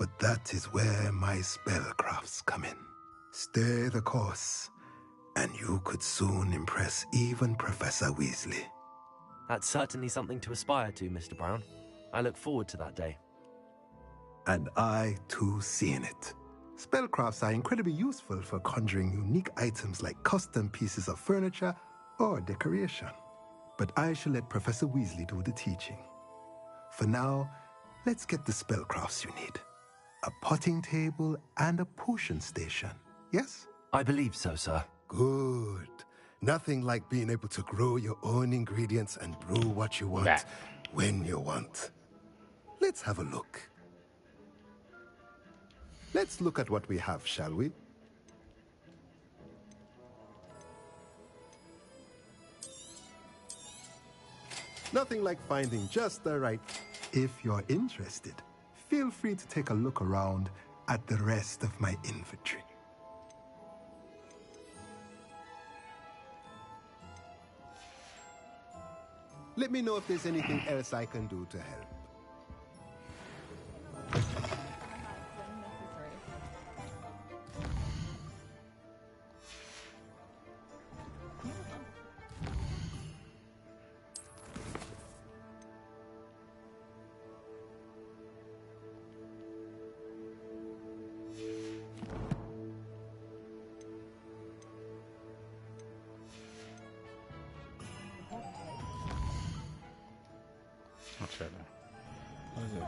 But that is where my spellcrafts come in. Stay the course, and you could soon impress even Professor Weasley. That's certainly something to aspire to, Mr. Brown. I look forward to that day. And I, too, see in it. Spellcrafts are incredibly useful for conjuring unique items like custom pieces of furniture or decoration. But I shall let Professor Weasley do the teaching. For now, let's get the spellcrafts you need. A potting table and a potion station, yes? I believe so, sir. Good. Nothing like being able to grow your own ingredients and brew what you want when you want. Let's have a look. Let's look at what we have, shall we? Nothing like finding just the right... If you're interested, feel free to take a look around at the rest of my inventory. Let me know if there's anything else I can do to help.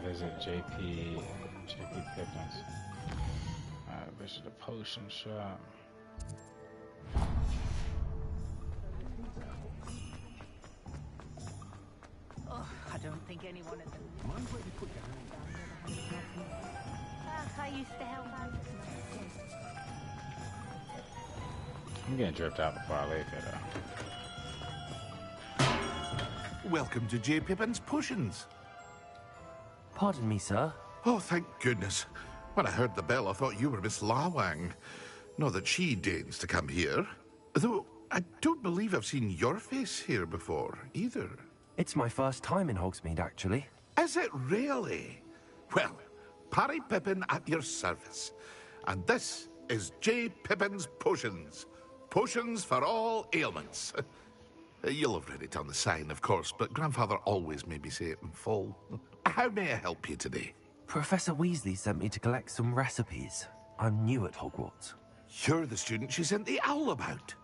Visit JP Pippins. Visit the potion shop. Oh, I don't think anyone at the... Mind where you put your hand? I used to help out. I'm getting dripped out before I leave here, though. Welcome to J. Pippin's Potions. Pardon me, sir. Oh, thank goodness. When I heard the bell, I thought you were Miss Lawang. Not that she deigns to come here. Though, I don't believe I've seen your face here before, either. It's my first time in Hogsmeade, actually. Is it really? Well, Parry Pippin at your service. And this is J. Pippin's Potions. Potions for all ailments. You'll have read it on the sign, of course, but Grandfather always made me say it in full. How may I help you today? Professor Weasley sent me to collect some recipes. I'm new at Hogwarts. You're the student she sent the owl about.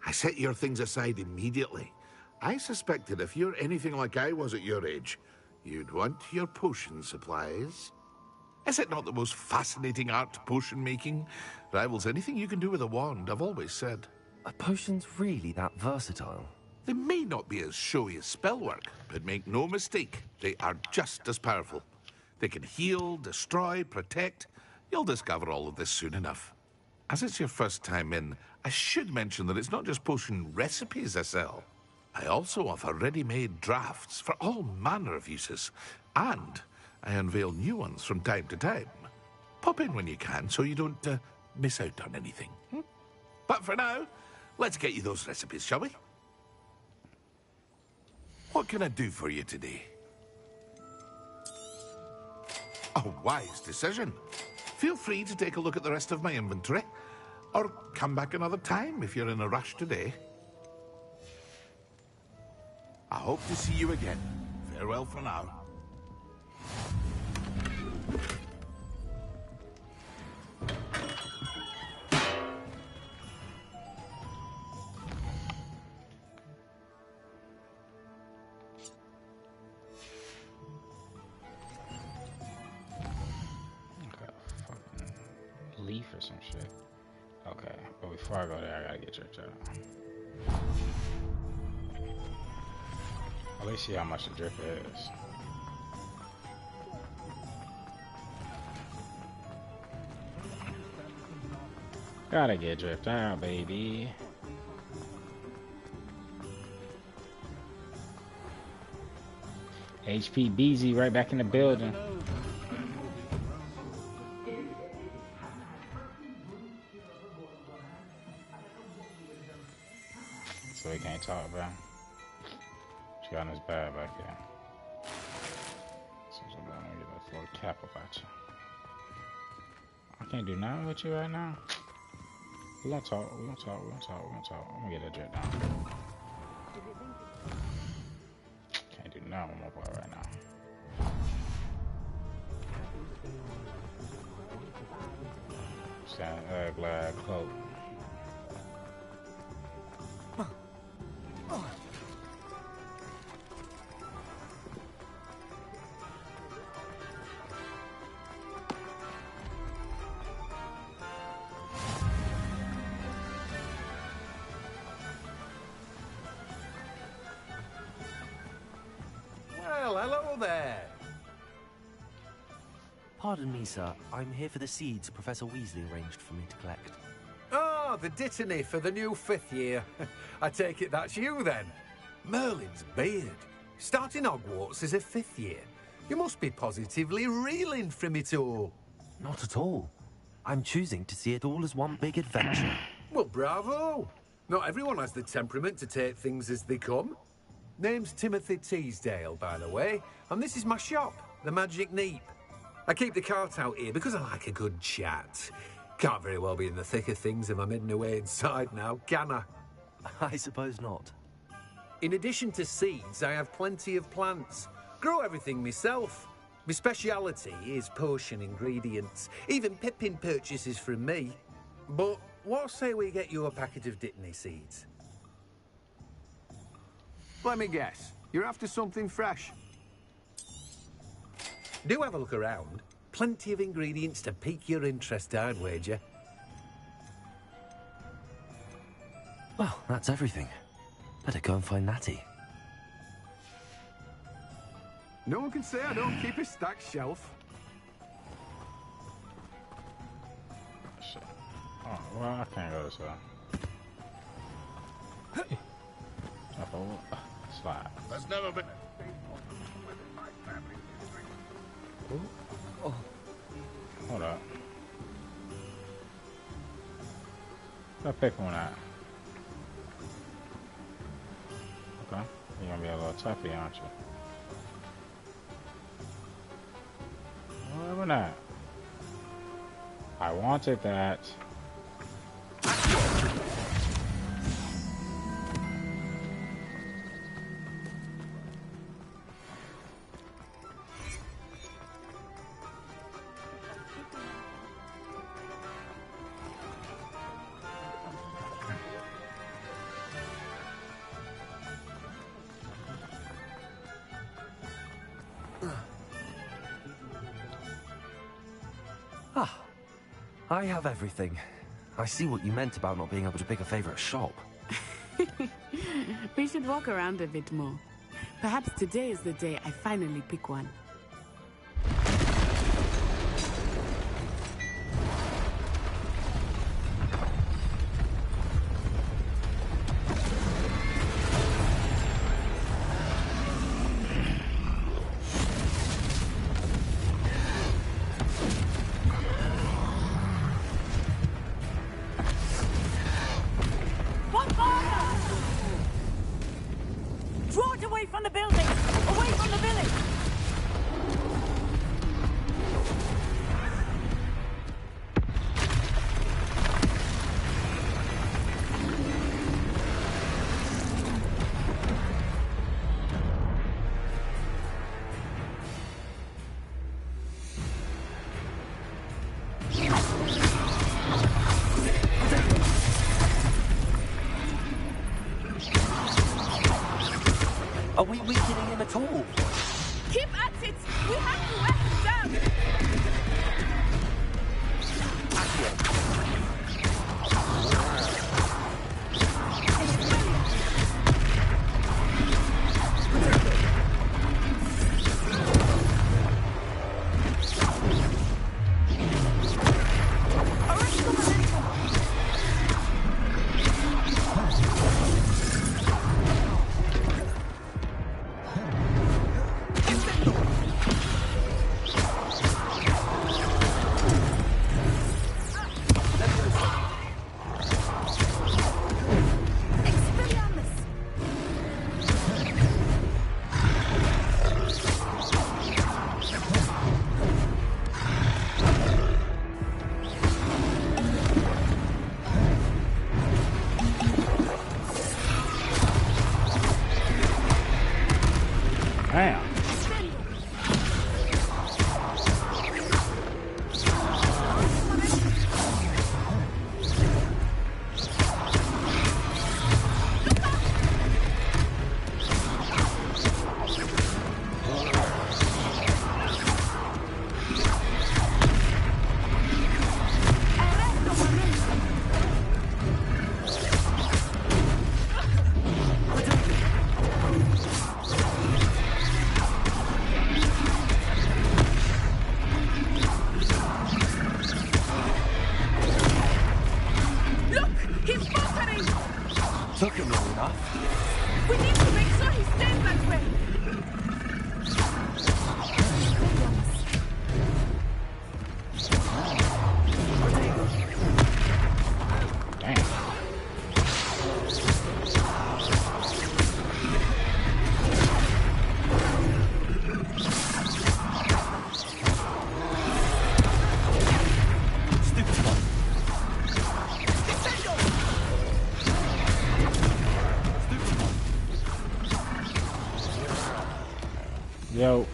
I set your things aside immediately. I suspected if you're anything like I was at your age, you'd want your potion supplies. Is it not the most fascinating art, potion making? Rivals anything you can do with a wand, I've always said. Are potions really that versatile? They may not be as showy as spellwork, but make no mistake, they are just as powerful. They can heal, destroy, protect. You'll discover all of this soon enough. As it's your first time in, I should mention that it's not just potion recipes I sell. I also offer ready-made drafts for all manner of uses, and I unveil new ones from time to time. Pop in when you can so you don't miss out on anything. But for now, let's get you those recipes, shall we? What can I do for you today? A wise decision. Feel free to take a look at the rest of my inventory, or come back another time if you're in a rush today. I hope to see you again. Farewell for now. Leaf or some shit. Okay, but before I go there, I gotta get jerked out. At least see how much the drip is. Gotta get dripped out, baby. HP BZ right back in the building. So he can't talk, bro. She got in his bag back here. So I'm gonna get that little cap about you. can't do nothing with you right now. We're gonna talk. I'm gonna get that drip down. Can't do nothing with my boy right now. Stand glad cloak. Well, hello there. Pardon me, sir. I'm here for the seeds Professor Weasley arranged for me to collect. Oh, the dittany for the new 5th year. I take it that's you, then. Merlin's beard. Starting Hogwarts as a 5th year. You must be positively reeling from it all. Not at all. I'm choosing to see it all as one big adventure. Well, bravo. Not everyone has the temperament to take things as they come. Name's Timothy Teasdale, by the way, and this is my shop, the Magic Neep. I keep the cart out here because I like a good chat. Can't very well be in the thick of things if I'm hidden away inside now, can I? I suppose not. In addition to seeds, I have plenty of plants. Grow everything myself. My speciality is potion ingredients. Even Pippin purchases from me. But what say we get you a packet of Dittany seeds? Let me guess. You're after something fresh. Do have a look around. Plenty of ingredients to pique your interest, I'd wager. Well, that's everything. Better go and find Natty. No one can say I don't keep a stacked shelf. Shit. Oh, well, I can't go this way. Slide. There's never been. Oh. Hold up. I'll pick one out. Okay. You're gonna be a little toughy, aren't you? Whatever that. I wanted that. I have everything. I see what you meant about not being able to pick a favorite shop. We should walk around a bit more. Perhaps today is the day I finally pick one. Are we weakening him at all? Keep at it! We have to wear him down! Yo.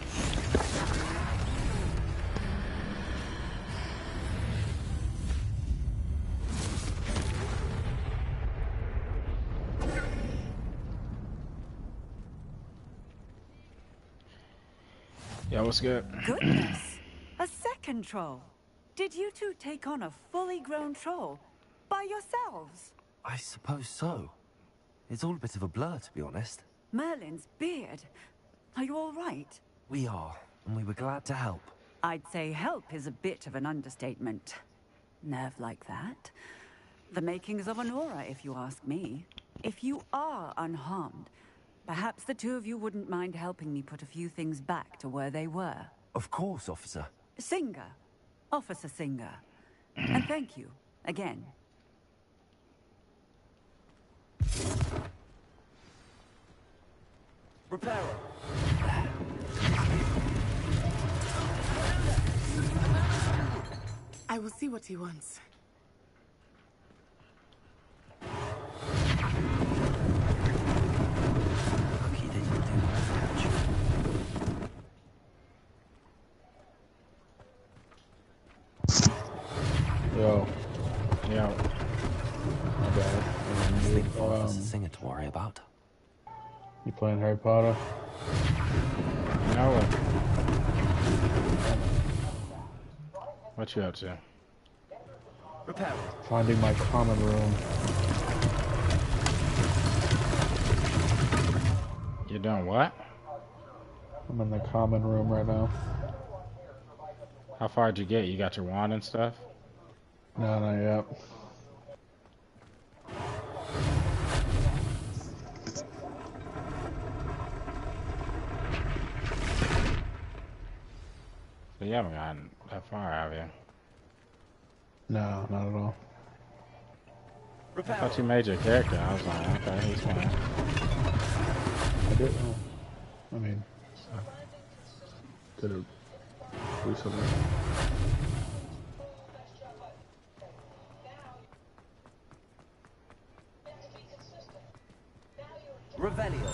Yeah, what's good? Goodness! A second troll. Did you two take on a fully grown troll by yourselves? I suppose so. It's all a bit of a blur, to be honest. Merlin's beard. Are you all right? We are, and we were glad to help. I'd say help is a bit of an understatement. Nerve like that. The makings of an aura, if you ask me. If you are unharmed, perhaps the two of you wouldn't mind helping me put a few things back to where they were. Of course, officer. Singer. Officer Singer. And thank you, again. Repairer. I will see what he wants. Lucky they didn't do that. Yo. Yeah. My bad. Think for Officer Singer to worry about. You playing Harry Potter? No. What you up to? Repairer. Finding my common room. You doing what? I'm in the common room right now. How far did you get? You got your wand and stuff? No, not yet. So you haven't gotten that far, have you? No, not at all. I thought you made your character. I was like, okay, he's fine. I didn't know. I mean, I did it recently. Revelio.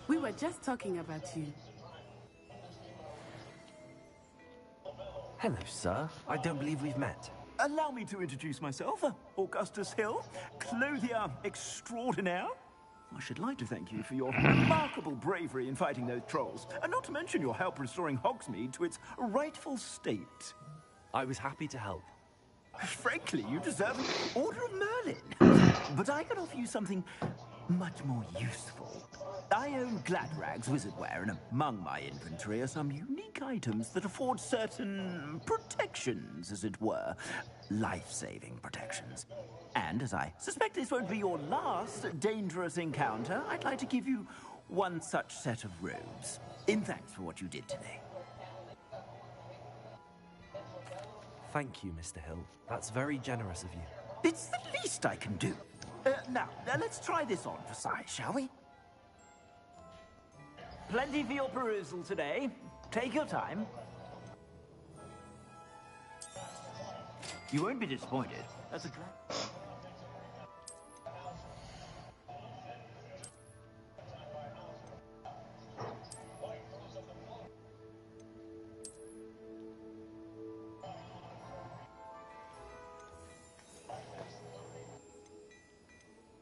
We were just talking about you. Hello, sir. I don't believe we've met. Allow me to introduce myself, Augustus Hill, clothier extraordinaire. I should like to thank you for your remarkable bravery in fighting those trolls, and not to mention your help restoring Hogsmeade to its rightful state. I was happy to help. Frankly, you deserve an Order of Merlin. But I can offer you something much more useful. I own Gladrag's wizardware, and among my inventory are some unique items that afford certain protections, as it were. Life-saving protections. And as I suspect this won't be your last dangerous encounter, I'd like to give you one such set of robes, in thanks for what you did today. Thank you, Mr. Hill. That's very generous of you. It's the least I can do. Now, let's try this on for size, shall we? Plenty for your perusal today. Take your time. You won't be disappointed. That's a drag.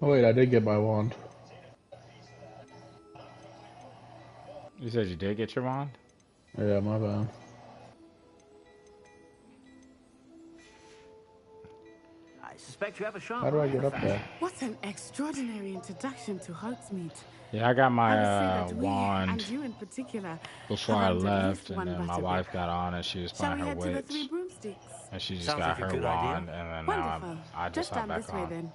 Oh wait, I did get my wand. You said you did get your wand? Yeah, my bad. I suspect you have a sharp. How do I get up there? What an extraordinary introduction to Hogsmeade. Yeah, I got I my would say that we, wand and you in particular, before have I earned at left, least and one then my battle wife book. got on and she was Shall playing we her head to the witch. 3 broomsticks? And she just Sounds got like a her good wand, idea. and then Wonderful. I just Just hopped down back this way on. then.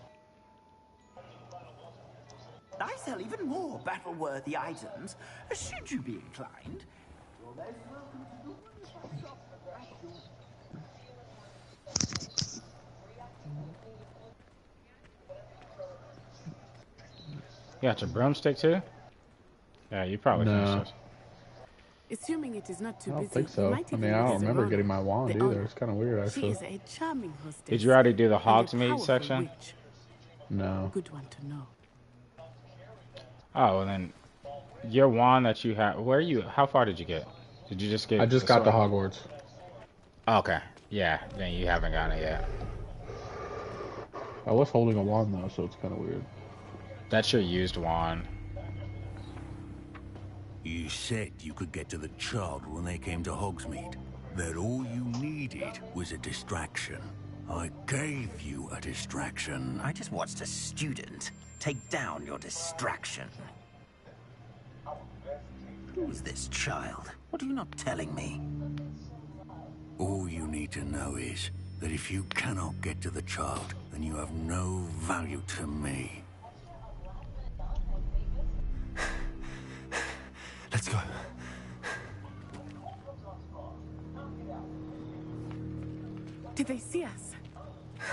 I sell even more battle-worthy items, should you be inclined. You got your broomstick too? Yeah, you probably finished this. Assuming it is not too I don't busy, think you so. might I even mean, I meet don't remember Serana, getting my wand the either. owner. It's kind of weird, She actually. is a charming hostess. Did you already do the and a Hogsmeade powerful section? witch. No. Good one to know. Oh, and then your wand that you have. Where are you? How far did you get? Did you just get? I just got to sword? Hogwarts. Okay. Yeah. Then you haven't gotten it yet. I was holding a wand though, so it's kind of weird. That's your used wand. You said you could get to the child when they came to Hogsmeade. That all you needed was a distraction. I gave you a distraction. I just watched a student take down your distraction. Who's this child? What are you not telling me? All you need to know is that if you cannot get to the child, then you have no value to me. Let's go. Did they see us?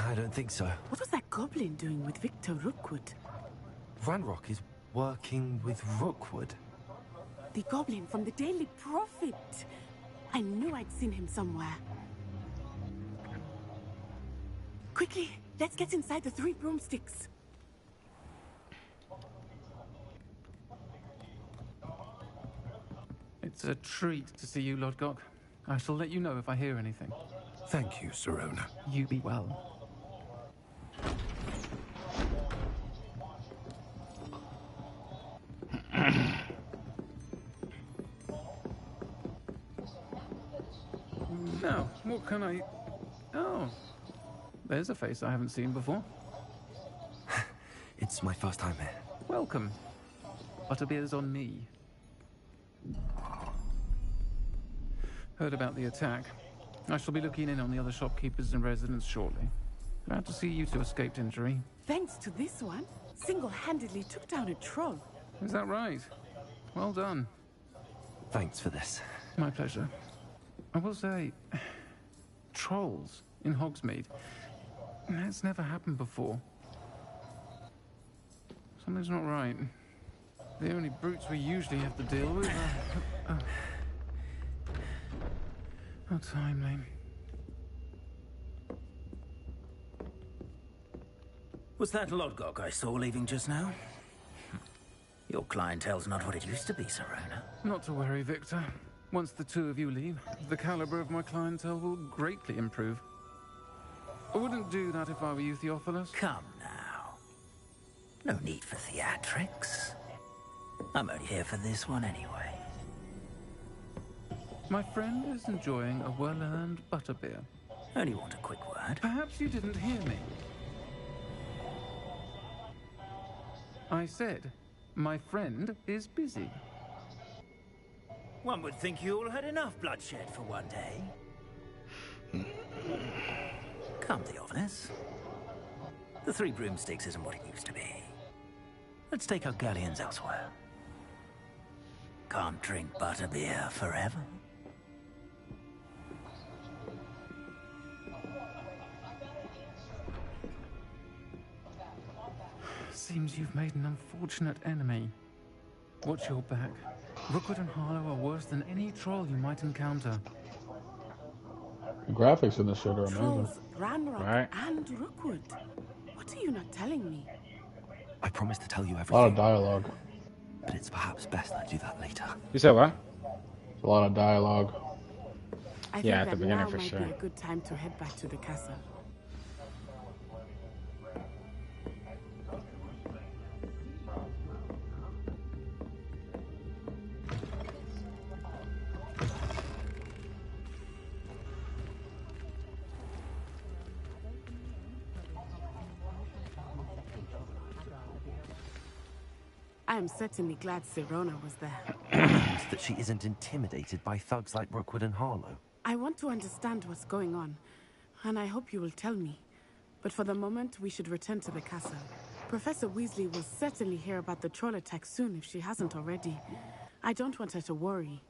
I don't think so. What was that goblin doing with Victor Rookwood? Ranrock is working with Rookwood. The goblin from the Daily Prophet. I knew I'd seen him somewhere. Quickly, let's get inside the 3 broomsticks. It's a treat to see you, Lodgok. I shall let you know if I hear anything. Thank you, Serona. You be well. Now, what can I... Oh, there's a face I haven't seen before. It's my first time here. Welcome. Butterbeer's on me. Heard about the attack. I shall be looking in on the other shopkeepers and residents shortly. Glad to see you two escaped injury. Thanks to this one, single-handedly took down a troll. Is that right? Well done. Thanks for this. My pleasure. I will say, trolls in Hogsmeade. That's never happened before. Something's not right. The only brutes we usually have to deal with are... How timely. Was that Lodgok I saw leaving just now? Your clientele's not what it used to be, Serona. Not to worry, Victor. Once the two of you leave, the caliber of my clientele will greatly improve. I wouldn't do that if I were you, Theophilus. Come now. No need for theatrics. I'm only here for this one anyway. My friend is enjoying a well-earned butterbeer. Only want a quick word. Perhaps you didn't hear me. I said, my friend is busy. One would think you all had enough bloodshed for one day. Come, Theophilus. The 3 broomsticks isn't what it used to be. Let's take our galleons elsewhere. Can't drink butterbeer forever. Seems you've made an unfortunate enemy. Watch your back. Rookwood and Harlow are worse than any troll you might encounter. The graphics in this shit are amazing. Trolls, Ranrock, Right. and Rookwood. What are you not telling me? I promise to tell you A everything. lot of dialogue. But it's perhaps best I do that later. You said what? A lot of dialogue. I Yeah, think at the that beginning now for might sure. be a good time to head back to the castle. I am certainly glad Serona was there. That she isn't intimidated by thugs like Rookwood and Harlow. I want to understand what's going on, and I hope you will tell me. But for the moment, we should return to the castle. Professor Weasley will certainly hear about the troll attack soon if she hasn't already. I don't want her to worry.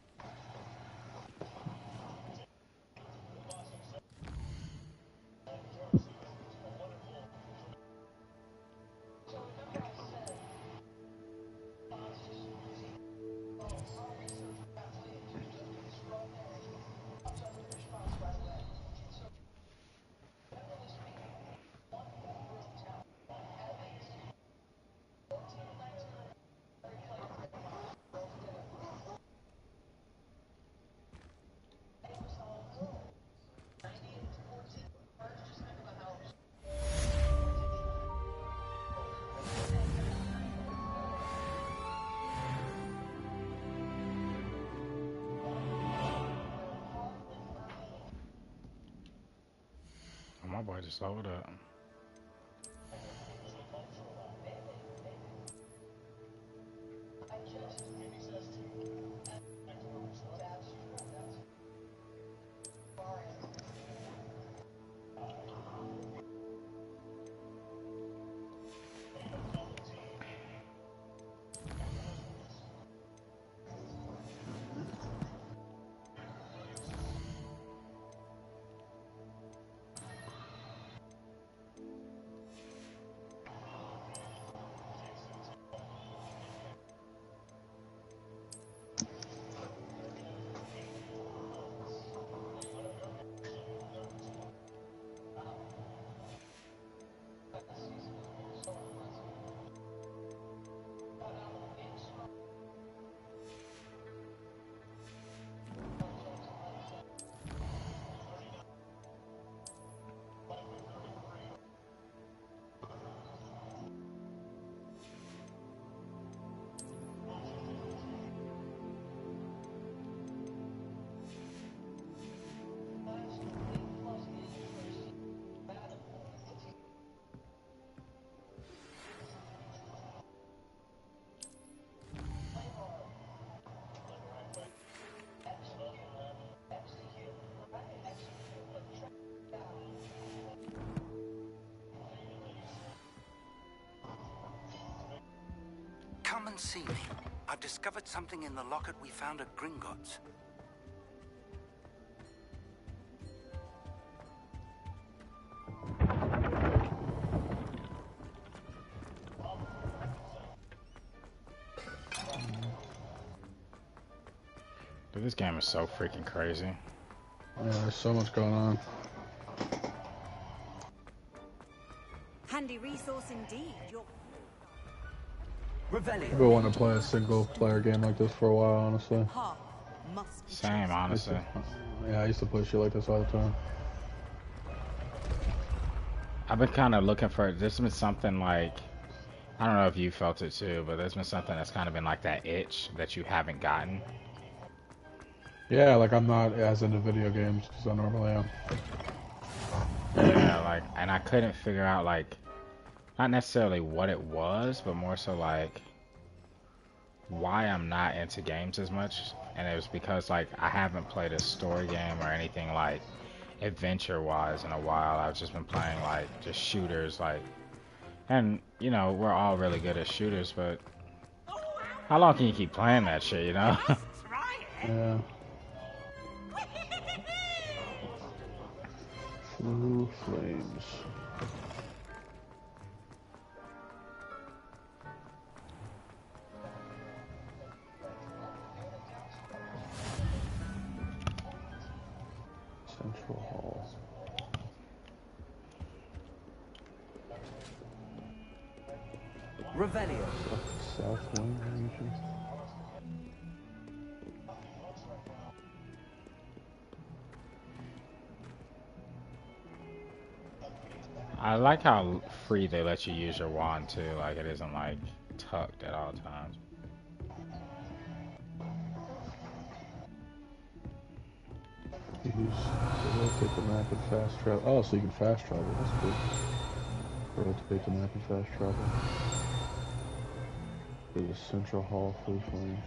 my boy just loaded up. Come and see me. I've discovered something in the locket we found at Gringotts. Dude, this game is so freaking crazy. Yeah, there's so much going on. Handy resource indeed. I've been wanting to play a single-player game like this for a while, honestly. Same, honestly. Yeah, I used to play shit like this all the time. I've been kind of looking for it. There's been something like, I don't know if you felt it too, but there's been something that's kind of been like that itch that you haven't gotten. Yeah, like I'm not as into video games as I normally am. Yeah, like, and I couldn't figure out, like, not necessarily what it was, but more so like why I'm not into games as much. And it was because like I haven't played a story game or anything like adventure wise in a while. I've just been playing like just shooters, like, and you know, we're all really good at shooters, but how long can you keep playing that shit, you know? Yeah. Blue flames. Central Hall. Revelio. South Wing region. I like how free they let you use your wand too, like it isn't like tucked at all times. Rotate the map and fast travel. Oh, so you can fast travel. That's cool. Rotate the map and fast travel. There's a Central Hall Blue Flames.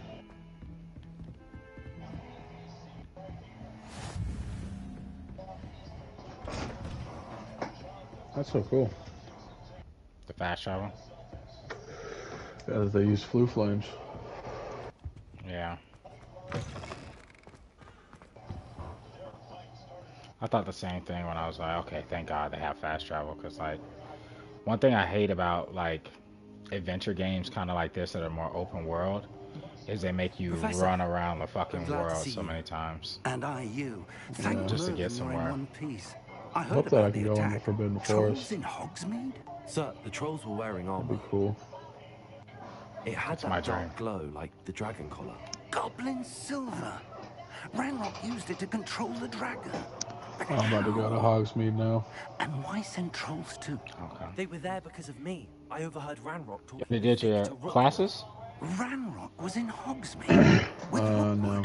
That's so cool. The fast travel? Yeah, that they use Blue Flames. Yeah. I thought the same thing when I was like, okay, thank God they have fast travel, because like one thing I hate about like adventure games kind of like this that are more open world is they make you run around the fucking world so many times. And you. Thank just to get somewhere. I hope that I can go in the Forbidden Forest. In Hogsmeade? Sir, the trolls were wearing armor. That'd be cool. It had that dark glow like the dragon collar. Goblin silver. Ranrock used it to control the dragon. I'm about to go to Hogsmeade now. And why send trolls too? Okay. They were there because of me. I overheard Ranrock talking. They did your classes? Ranrock was in Hogsmeade with Rookwood. No.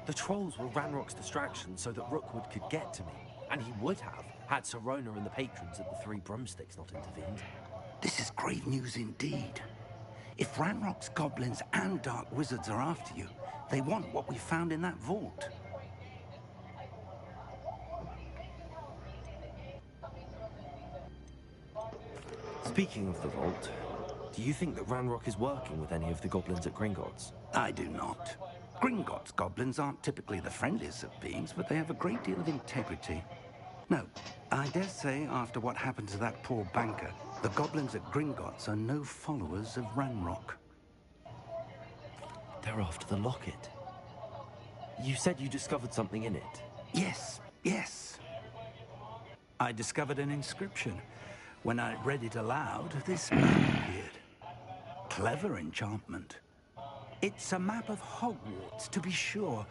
The trolls were Ranrock's distraction so that Rookwood could get to me. And he would have, had Sirona and the patrons at the Three Broomsticks not intervened. This is grave news indeed. If Ranrock's goblins and dark wizards are after you, they want what we found in that vault. Speaking of the vault, do you think that Ranrock is working with any of the goblins at Gringotts? I do not. Gringotts goblins aren't typically the friendliest of beings, but they have a great deal of integrity. No, I dare say after what happened to that poor banker, the goblins at Gringotts are no followers of Ranrock. They're after the locket. You said you discovered something in it. Yes, yes. I discovered an inscription. When I read it aloud, this map appeared. Clever enchantment. It's a map of Hogwarts, to be sure,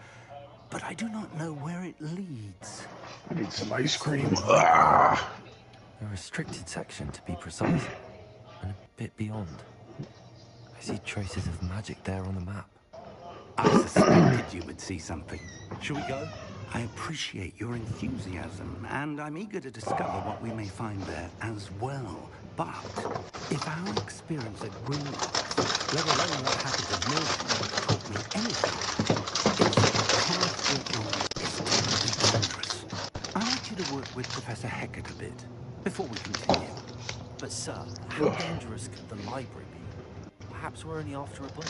but I do not know where it leads. I need some ice cream. Ah. A restricted section, to be precise, and a bit beyond. I see traces of magic there on the map. I suspected you would see something. Shall we go? I appreciate your enthusiasm, and I'm eager to discover what we may find there as well. But if our experience at Gringotts, let alone what happened at Milton, taught me anything, it's that the path you're on is terribly dangerous. I'd like you to work with Professor Hecat a bit before we continue. But sir, how dangerous could the library be? Perhaps we're only after a book.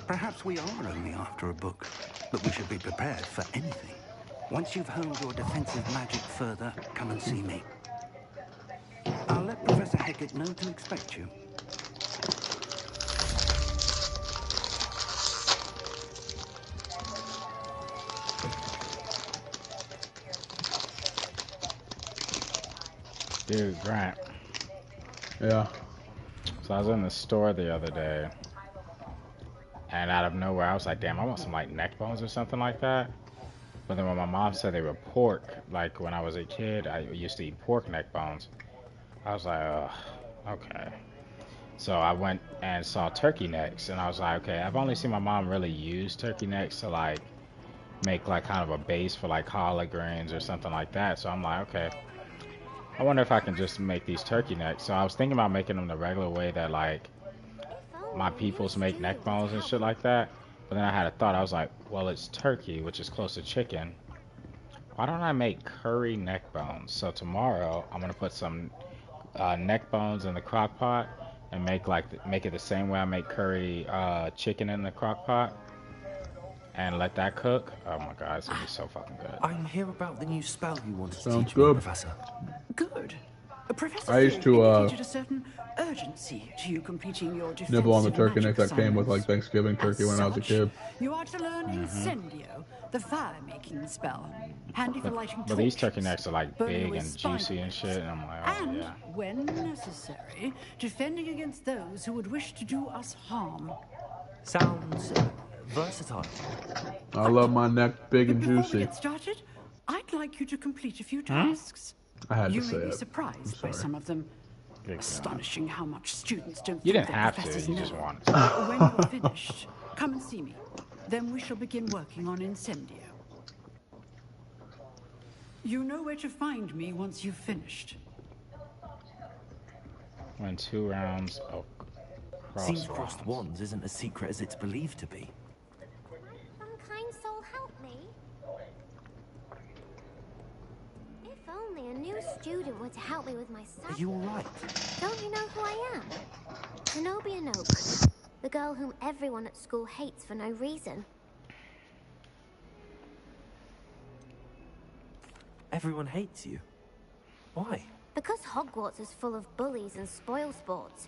Perhaps we are only after a book, but we should be prepared for anything. Once you've honed your defensive magic further, come and see me. I'll let Professor Hecat know to expect you. Dude, Grant. Yeah. So I was in the store the other day, and out of nowhere I was like, damn, I want some like neck bones or something like that. But then when my mom said they were pork, like when I was a kid, I used to eat pork neck bones. I was like, okay. So I went and saw turkey necks, and I was like, okay, I've only seen my mom really use turkey necks to like make like kind of a base for like collard greens or something like that. So I'm like, okay, I wonder if I can just make these turkey necks. So I was thinking about making them the regular way that like my peoples make neck bones and shit like that. But then I had a thought. I was like, well, it's turkey, which is close to chicken. Why don't I make curry neck bones? So tomorrow I'm gonna put some neck bones in the crock pot and make it the same way I make curry chicken in the crock pot, and let that cook. Oh my god, it's gonna be so fucking good. I'm here about the new spell you wanted to Sounds teach good. me, Professor. Good. Professor I used to indicated a certain urgency to you completing your nibble on the defensive turkey magic neck that came with like assignments. Thanksgiving turkey when I was a Such, kid. You are to learn Incendio, the fire-making spell, handy for lighting But these torches, turkey necks are like burning big with and spider juicy and shit, and I'm like, oh and, yeah. when necessary, defending against those who would wish to do us harm. Sounds versatile. I love my neck big and Before we juicy. get started, I'd like you to complete a few tasks. I had You to may say be it. surprised by some of them. Astonishing how much students don't You think didn't that have to, professors you know. just wanted to. When you're finished, come and see me. Then we shall begin working on Incendio. You know where to find me once you've finished. Win 2 rounds of Seems cross crossed wands isn't as secret as it's believed to be. Some kind soul help me. If only a new student were to help me with my stuff. Are you alright? Don't you know who I am? Zenobia Noak, the girl whom everyone at school hates for no reason. Everyone hates you. Why? Because Hogwarts is full of bullies and spoilsports.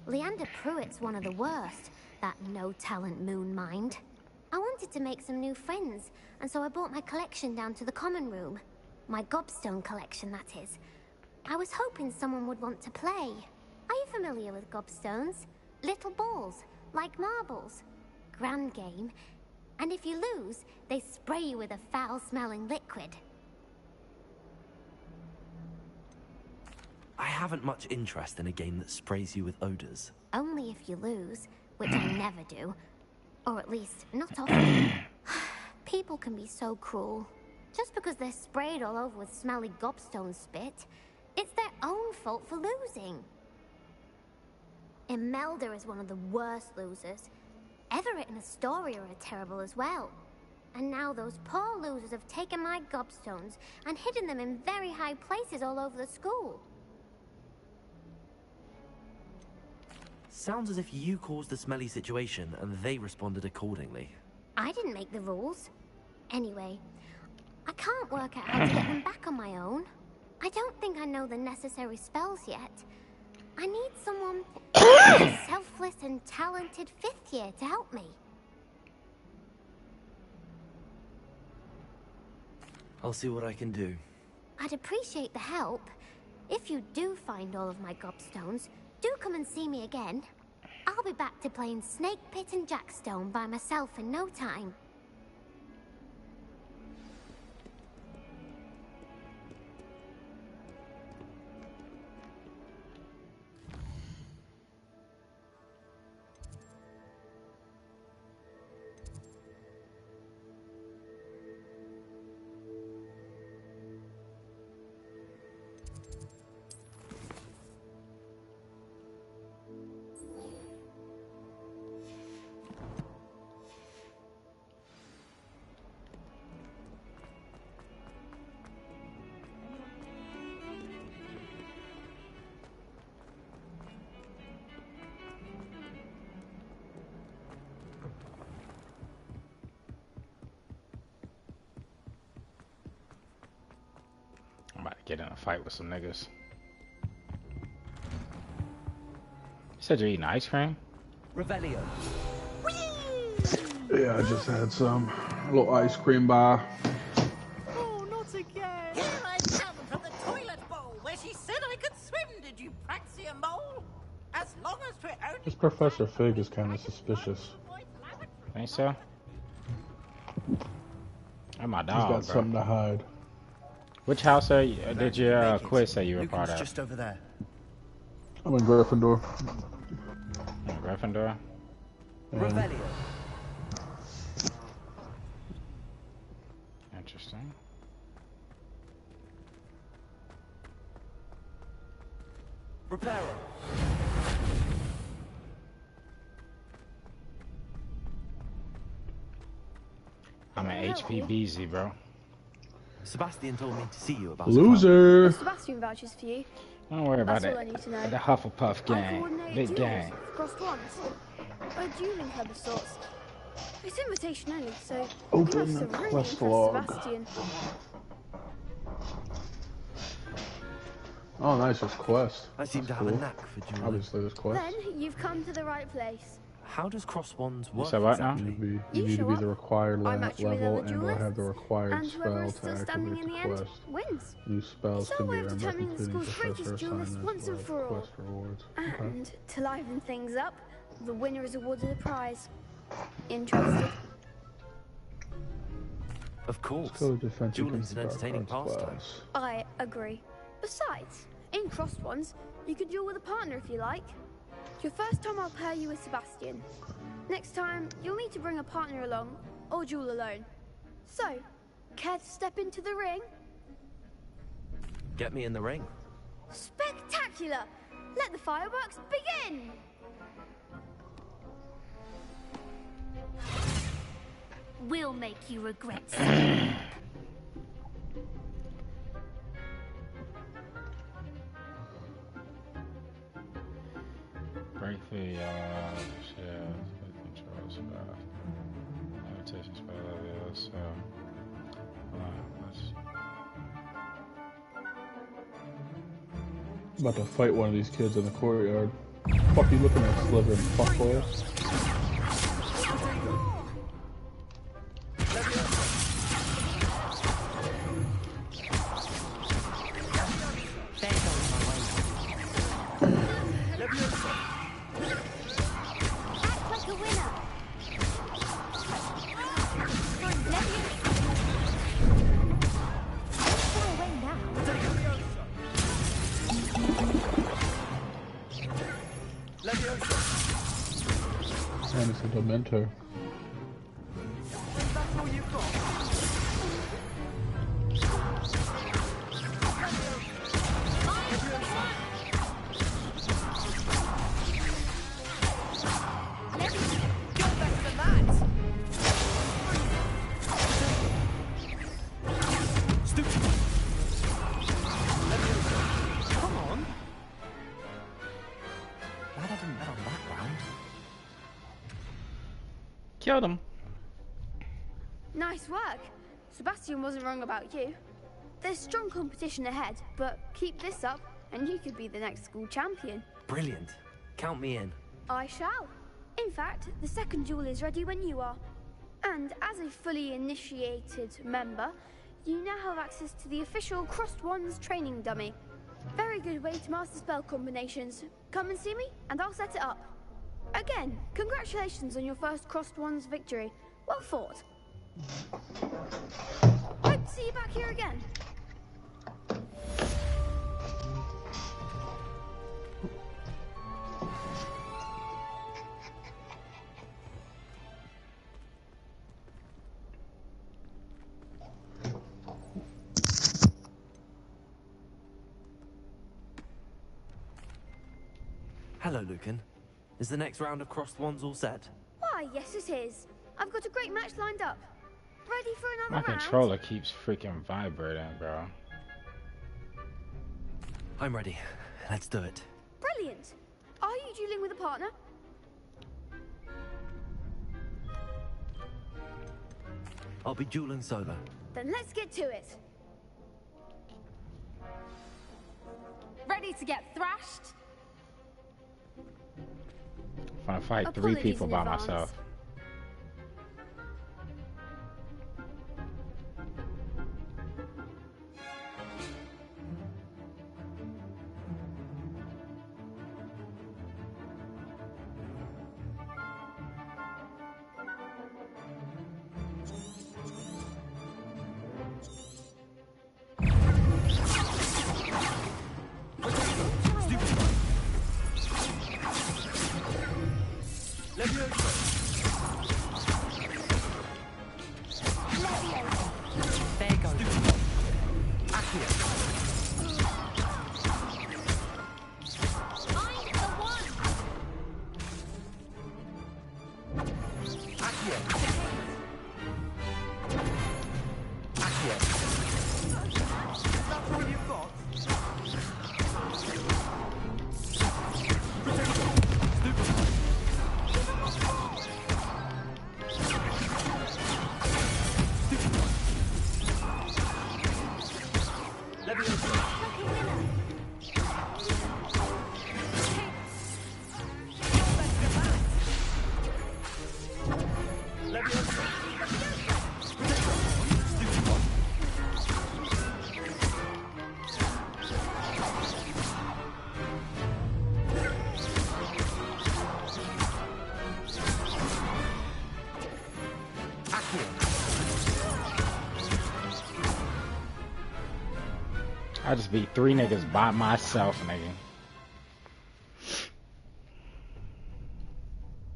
Leander Pruitt's one of the worst, that no-talent moon mind. I wanted to make some new friends, and so I brought my collection down to the common room. My gobstone collection, that is. I was hoping someone would want to play. Are you familiar with gobstones? Little balls, like marbles. Grand game. And if you lose, they spray you with a foul-smelling liquid. I haven't much interest in a game that sprays you with odors. Only if you lose, which I never do. Or at least, not often. People can be so cruel. Just because they're sprayed all over with smelly gobstone spit, it's their own fault for losing. Imelda is one of the worst losers. Everett and Astoria are terrible as well. And now those poor losers have taken my gobstones and hidden them in very high places all over the school. Sounds as if you caused the smelly situation and they responded accordingly. I didn't make the rules. Anyway, I can't work out how to get them back on my own. I don't think I know the necessary spells yet. I need someone selfless and talented 5th year to help me. I'll see what I can do. I'd appreciate the help. If you do find all of my gobstones, do come and see me again. I'll be back to playing Snake Pit and Jackstone by myself in no time. I'm about to get in a fight with some niggas. You said you're eating ice cream? Revelio. Yeah, I just had some. A little ice cream bar. Oh, not again! Here I come from the toilet bowl where she said I could swim, did you praxia mole? As long as we're only... This Professor Fig is kind of suspicious. Think so? I'm my dog, He's got bro. something to hide. Which house did your quiz say you were part of? Just over there. I'm in Gryffindor. In Gryffindor? Revelio. Interesting. Reparo. I'm an HPBZ, bro. Sebastian told me to see you about Loser. Sebastian vouches for you. Don't worry about That's it. all I need to know. The Hufflepuff gang. Coordinated Big duels, gang. crossed ones. A dueling club of sorts. It's invitation only, so Open you must the have really quest impressed log. Sebastian. Oh, nice. There's quest. I seem to have a knack for dueling. Obviously, there's quest. Then you've come to the right place. How does cross wands You work said what now? exactly? You need to be the required I'm actually level the and or have the duelist, required and whoever spell is still to standing activate in the the end quest. wins. Use spells It's our can be way of earned by determining the completing school's professor greatest duelist assignments once and or for all. quest rewards. Okay. And to liven things up, the winner is awarded a prize. Interested? Of course. Skill defense Dueling's against an entertaining dark arts pastime. class. I agree. Besides, in crossed ones, you could duel with a partner if you like. Your first time I'll pair you with Sebastian. Next time, you'll need to bring a partner along, or duel alone. So, care to step into the ring? Get me in the ring. Spectacular! Let the fireworks begin! We'll make you regret something. Break the control spell. Levitation spell, so. Hold on, let's. I'm about to fight one of these kids in the courtyard. Fuck you looking at, Sliver, fuckhole? Man, it's a Dementor. Killed him. Nice work. Sebastian wasn't wrong about you. There's strong competition ahead, but keep this up and you could be the next school champion. Brilliant. Count me in. I shall. In fact, the second duel is ready when you are. And as a fully initiated member, you now have access to the official Crossed Wands training dummy. Very good way to master spell combinations. Come and see me, and I'll set it up. Again, congratulations on your first Crossed Wands victory. Well fought. Hope to see you back here again. Hello, Lucan. Is the next round of Crossed Wands all set? Why, yes it is. I've got a great match lined up. Ready for My another round? controller keeps freaking vibrating, bro. I'm ready. Let's do it. Brilliant. Are you dueling with a partner? I'll be dueling solo. Then let's get to it. Ready to get thrashed? I'm gonna fight 3 Apologies people in by advance. myself. I just beat 3 niggas by myself, nigga.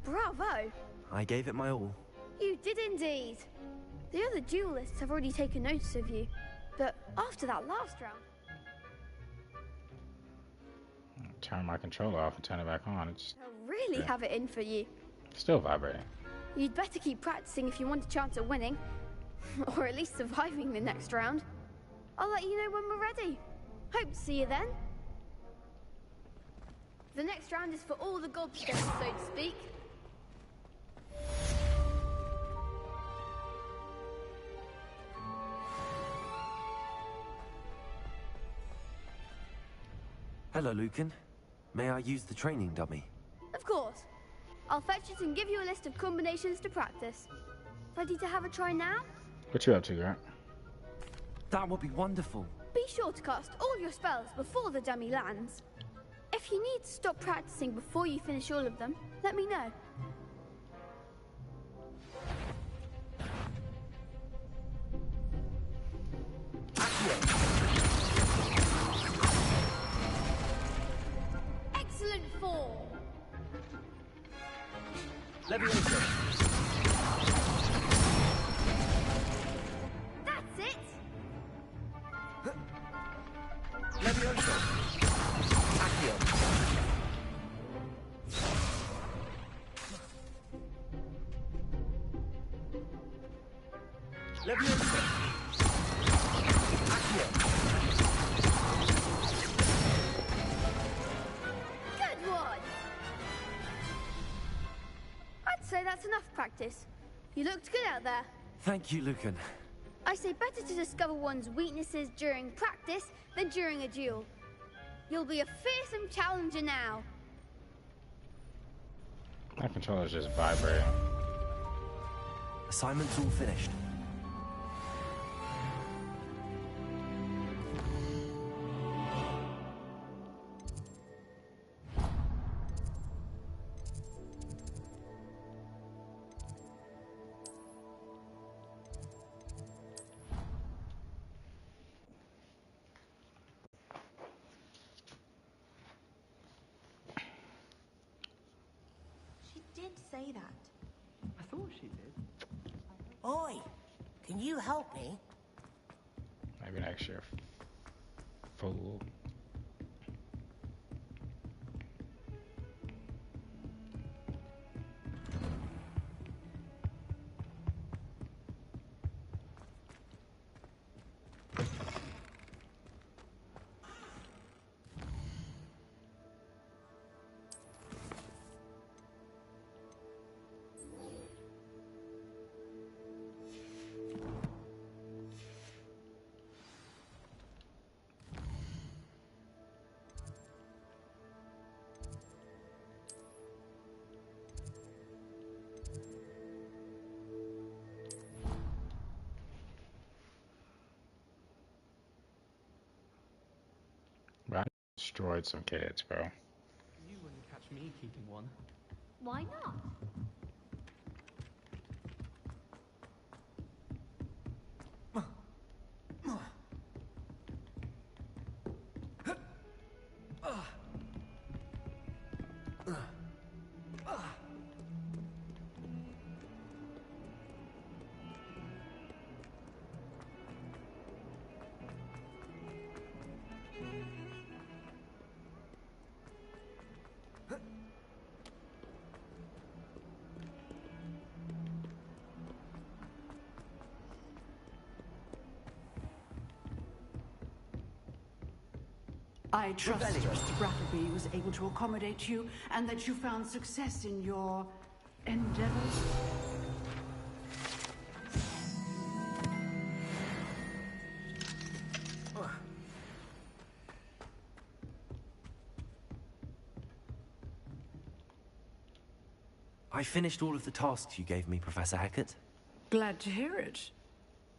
Bravo. I gave it my all. You did indeed. The other duelists have already taken notice of you. But after that last round... Turn my controller off and turn it back on. It's I'll really have it in for you. still vibrating. You'd better keep practicing if you want a chance at winning. Or at least surviving the next round. I'll let you know when we're ready. Hope to see you then. The next round is for all the gobstones, so to speak. Hello, Lucan. May I use the training dummy? Of course. I'll fetch it and give you a list of combinations to practice. Ready to have a try now? What you up to, Grant? That would be wonderful. Be sure to cast all your spells before the dummy lands. If you need to stop practicing before you finish all of them, let me know. Excellent form. Leviosa. That's it. Leviosa. Accio. Leviosa. Accio. Good one. I'd say that's enough practice. You looked good out there. Thank you, Lucan. I say better to discover one's weaknesses during practice than during a duel. You'll be a fearsome challenger now. My controller's just vibrating. Assignment's all finished. She did say that. I thought she did. Oi, can you help me? Maybe next year. Fool. Bro, I destroyed some kids, bro. You wouldn't catch me keeping one. Why not? I trust Mr. Brattleby was able to accommodate you and that you found success in your endeavors. I finished all of the tasks you gave me, Professor Hackett. Glad to hear it.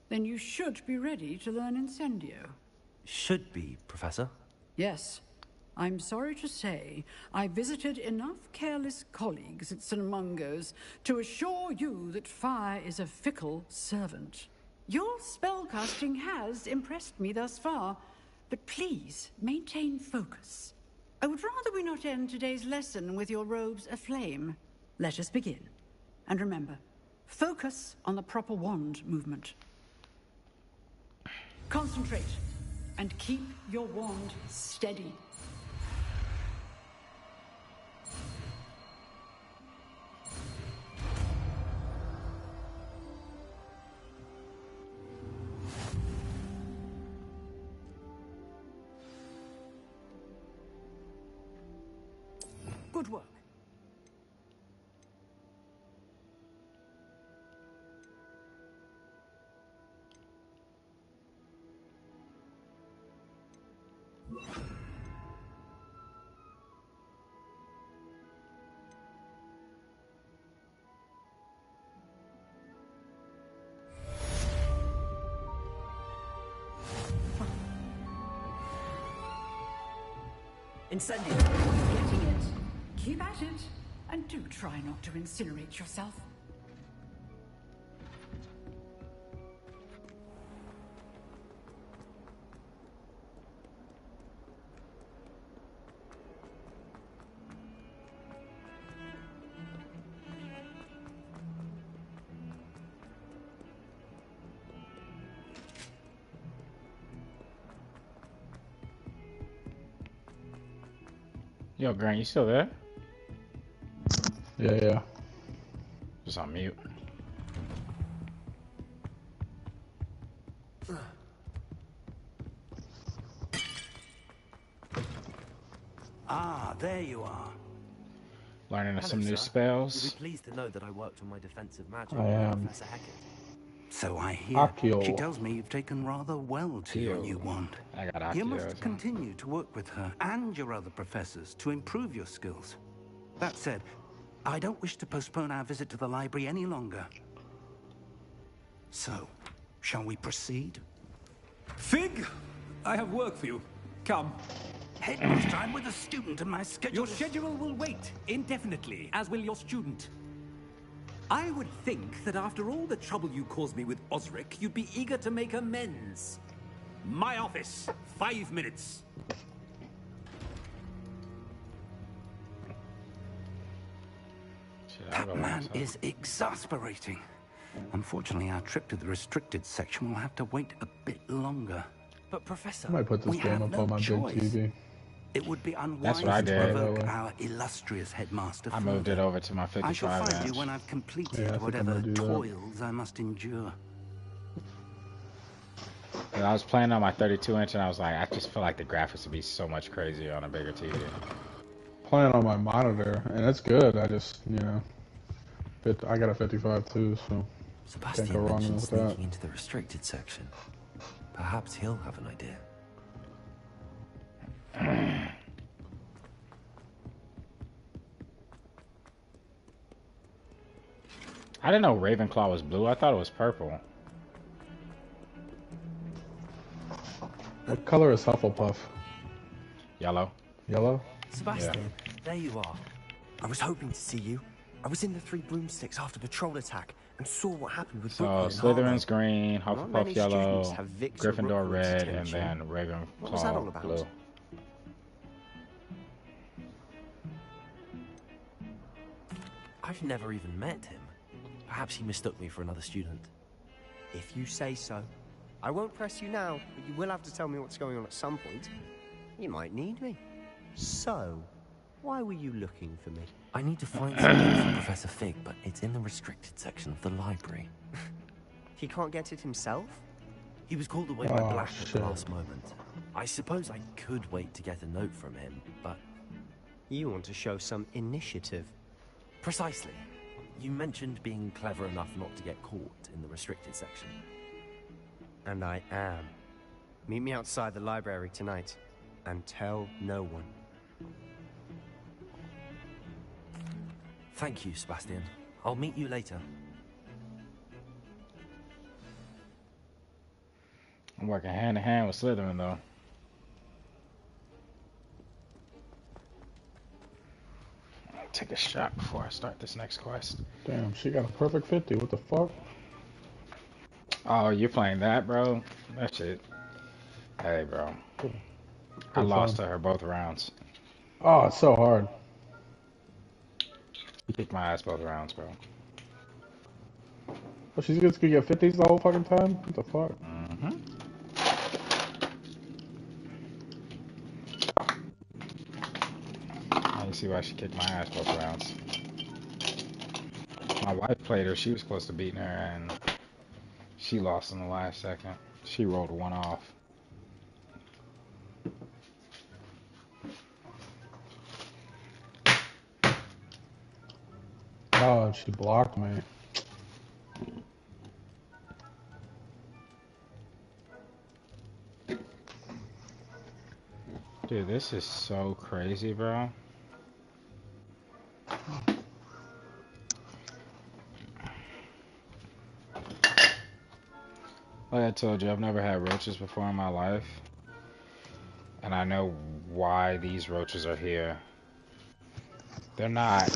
Then you should be ready to learn Incendio. Should be, Professor. Yes. I'm sorry to say I visited enough careless colleagues at St. Mungo's to assure you that fire is a fickle servant. Your spellcasting has impressed me thus far, but please maintain focus. I would rather we not end today's lesson with your robes aflame. Let us begin. And remember, focus on the proper wand movement. Concentrate and keep your wand steady. Good work. Incendio. Getting it. Keep at it. And do try not to incinerate yourself. Yo, Grant, you still there? Yeah. Just on mute. Ah, there you are. Learning some Hello, new sir. spells. You'll be pleased to know that I worked on my defensive magic I with am. Professor Hackett. So I hear. Akio. She tells me you've taken rather well to your new wand. I got You Akio, must so. continue to work with her and your other professors to improve your skills. That said, I don't wish to postpone our visit to the library any longer. So, shall we proceed? Fig, I have work for you. Come. Headmaster, I'm with a student and my schedule. Your schedule will wait indefinitely, as will your student. I would think that after all the trouble you caused me with Osric, you'd be eager to make amends. My office, 5 minutes. That man is exasperating. Unfortunately, our trip to the restricted section will have to wait a bit longer. But Professor, I might put this game up on my big TV. It would be unwise That's what I to did. provoke our illustrious headmaster. I moved it over to my I shall 55 find you inch. when I've completed Yeah, I think I'm whatever gonna do that. toils I must endure. And I was playing on my 32 inch and I was like, I just feel like the graphics would be so much crazier on a bigger TV. Playing on my monitor, and it's good. I just, you know, I got a 55 too, so can't Sebastian go wrong mentioned with that. sneaking into the restricted section. Perhaps he'll have an idea. I didn't know Ravenclaw was blue. I thought it was purple. What color is Hufflepuff? Yellow. Yellow? Sebastian, there you are. I was hoping to see you. I was in the Three Broomsticks after the troll attack and saw what happened with So Brooklyn and Slytherin's green, Not many Hufflepuff yellow, students have Victor Gryffindor Rookwood's red, and attention. then What was that all Ravenclaw about? blue. I've never even met him. Perhaps he mistook me for another student. If you say so. I won't press you now, but you will have to tell me what's going on at some point. You might need me. So, why were you looking for me? I need to find something for Professor Fig, but it's in the restricted section of the library. He can't get it himself? He was called away by Oh, Black at shit. the last moment. I suppose I could wait to get a note from him, but... You want to show some initiative. Precisely. You mentioned being clever enough not to get caught in the restricted section. And I am. Meet me outside the library tonight, and tell no one. Thank you, Sebastian. I'll meet you later. I'm working hand in hand with Slytherin though. Take a shot before I start this next quest. Damn, she got a perfect 50. What the fuck? Oh, you're playing that, bro? That shit. Hey, bro. I lost to her both rounds. Oh, it's so hard. She kicked my ass both rounds, bro. Oh, she's just gonna get 50s the whole fucking time? What the fuck? Mm-hmm. You see why she kicked my ass both rounds. My wife played her. She was close to beating her, and she lost in the last second. She rolled one off. Oh, she blocked me. Dude, this is so crazy, bro. Like I told you, I've never had roaches before in my life. And I know why these roaches are here. They're not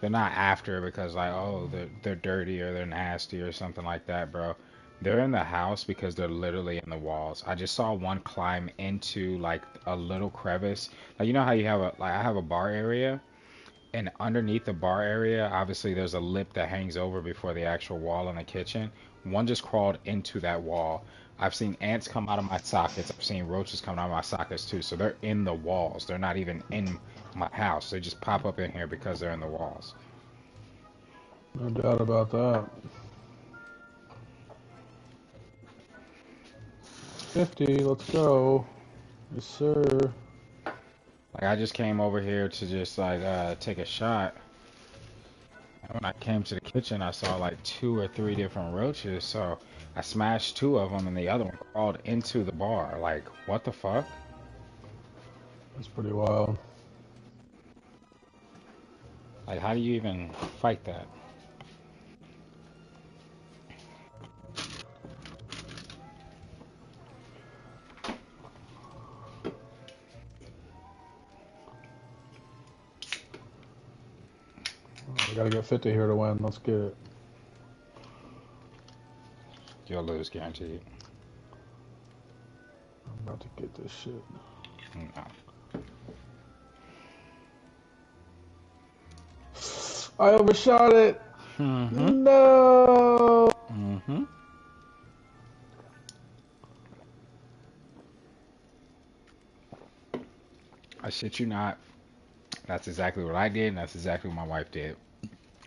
after because like, oh, they're dirty or they're nasty or something like that, bro. They're in the house because they're literally in the walls. I just saw one climb into like a little crevice. Like, you know how you have I have a bar area, and underneath the bar area, obviously there's a lip that hangs over before the actual wall in the kitchen. One just crawled into that wall. I've seen ants come out of my sockets. I've seen roaches come out of my sockets too. So they're in the walls. They're not even in my house. They just pop up in here because they're in the walls. No doubt about that. 50, let's go. Yes, sir. Like, I just came over here to just, like, take a shot. And when I came to the kitchen, I saw, like, 2 or 3 different roaches, so I smashed 2 of them, and the other one crawled into the bar. Like, what the fuck? That's pretty wild. Like, how do you even fight that? We gotta get 50 here to win. Let's get it. You'll lose, guaranteed. I'm about to get this shit. No. I overshot it. Mm-hmm. No. Mm-hmm. I shit you not. That's exactly what I did, and that's exactly what my wife did.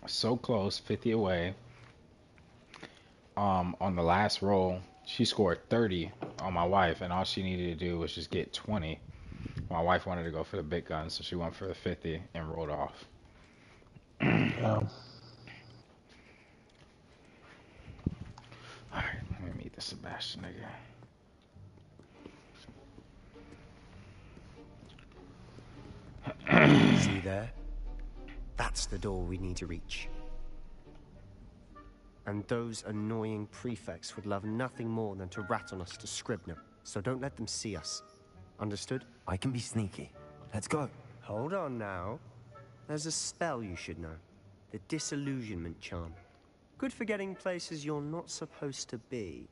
So close, 50 away. On the last roll, she scored 30 on my wife, and all she needed to do was just get 20. My wife wanted to go for the big gun, so she went for the 50 and rolled off. Alright, let me meet the Sebastian nigga. See there? That's the door we need to reach. And those annoying prefects would love nothing more than to rat on us to Scribner, so don't let them see us. Understood? I can be sneaky. Let's go. Hold on now. There's a spell you should know. The Disillusionment Charm. Good for getting places you're not supposed to be.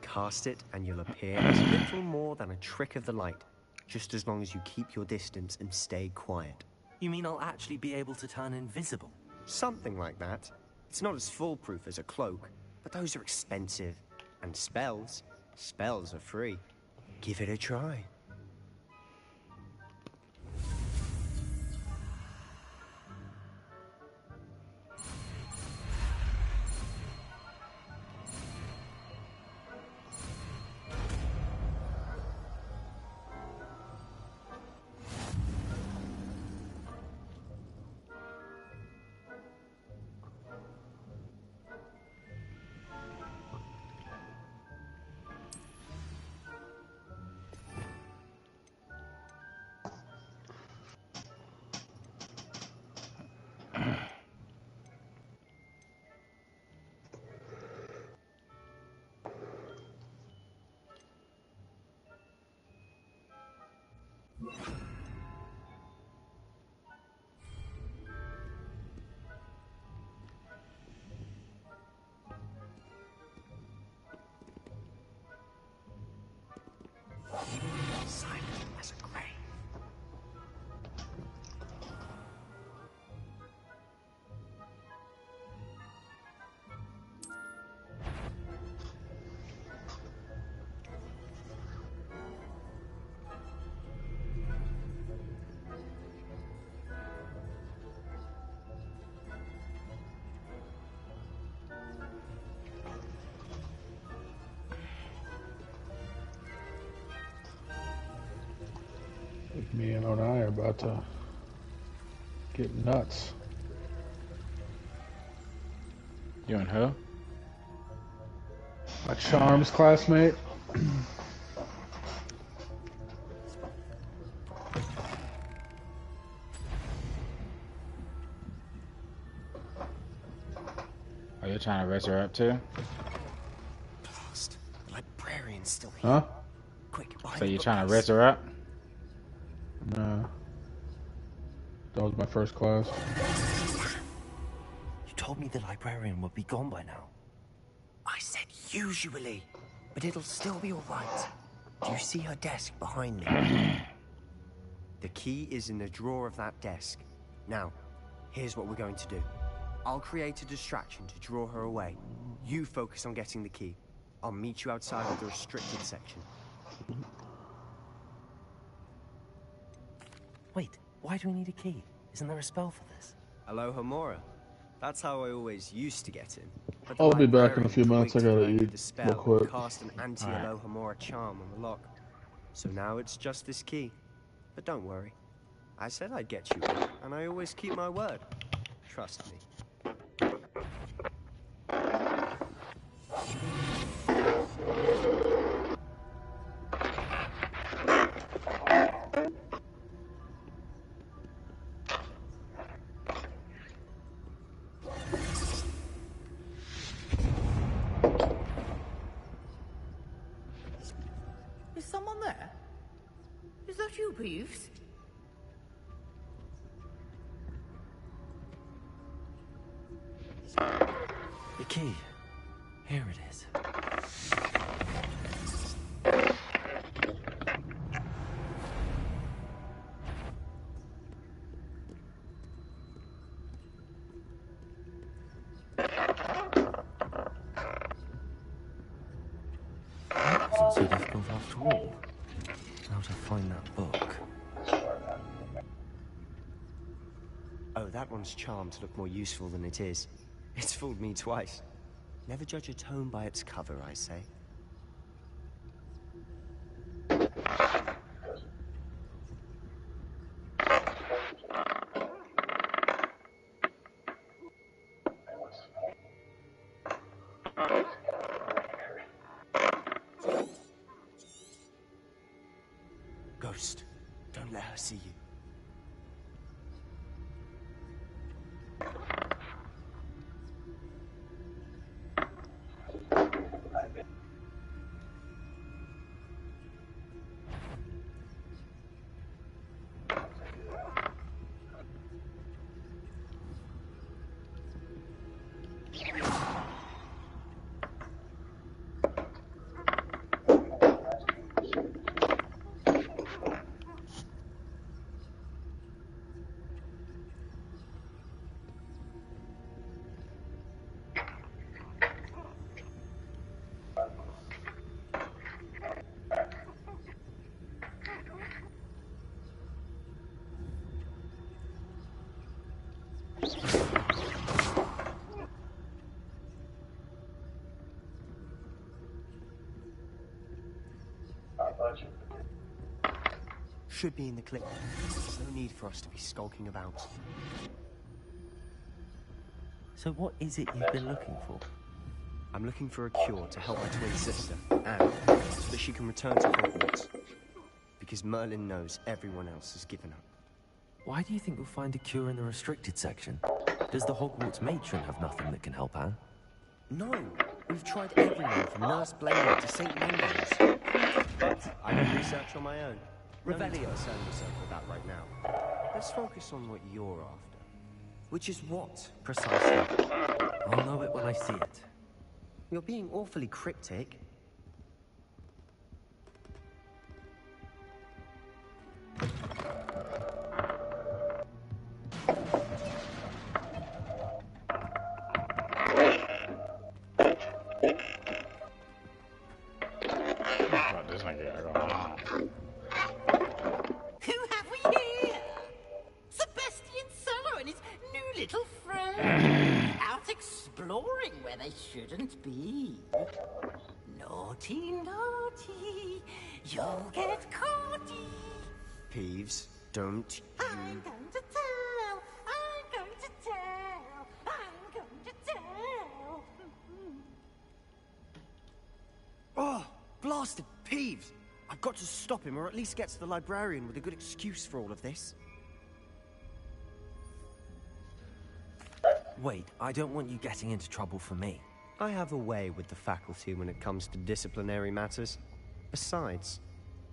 Cast it and you'll appear as little more than a trick of the light, just as long as you keep your distance and stay quiet. You mean I'll actually be able to turn invisible? Something like that. It's not as foolproof as a cloak, but those are expensive. And spells are free. Give it a try. Silent as a grave. Me and Onai are about to get nuts. You and who? My Charms classmate. Oh, you're trying to raise her up too? Blast. The librarian's still here. Huh? Quick, So you're trying to raise her up? Nah. That was my first class. You told me the librarian would be gone by now. I said usually, but it'll still be all right. Do you see her desk behind me? The key is in the drawer of that desk. Now, here's what we're going to do. I'll create a distraction to draw her away. You focus on getting the key. I'll meet you outside of the restricted section. Wait, why do we need a key? Isn't there a spell for this? Alohomora. That's how I always used to get in. But I'll be back in a few minutes. I gotta eat the spell real quick. Cast an anti-Alohomora charm on the lock. So now it's just this key. But don't worry. I said I'd get you one, and I always keep my word. Trust me. Is someone there? Is that you, Peeves? The key. Here it is. Wasn't so difficult after all. How to find that book? Oh, that one's charmed to look more useful than it is. It's fooled me twice. Never judge a tome by its cover, I say. Ghost, don't let her see you. Should be in the clip. No need for us to be skulking about. So what is it you've been looking for? I'm looking for a cure to help my twin sister, Anne, so that she can return to Hogwarts. Because Merlin knows everyone else has given up. Why do you think we'll find a cure in the restricted section? Does the Hogwarts matron have nothing that can help Anne? No, we've tried everyone from Nurse Blaine to St. Mungo's. But I did research on my own. No need to concern yourself with that right now. Let's focus on what you're after. Which is what, precisely? I'll know it when I see it. You're being awfully cryptic. Who have we here? Sebastian Solo and his new little friend. Out exploring where they shouldn't be. Naughty, naughty, you'll get caughty. Peeves, don't I'm going to tell, I'm going to tell, I'm going to tell. Oh, blasted Peeves! I've got to stop him, or at least get to the librarian with a good excuse for all of this. Wait, I don't want you getting into trouble for me. I have a way with the faculty when it comes to disciplinary matters. Besides,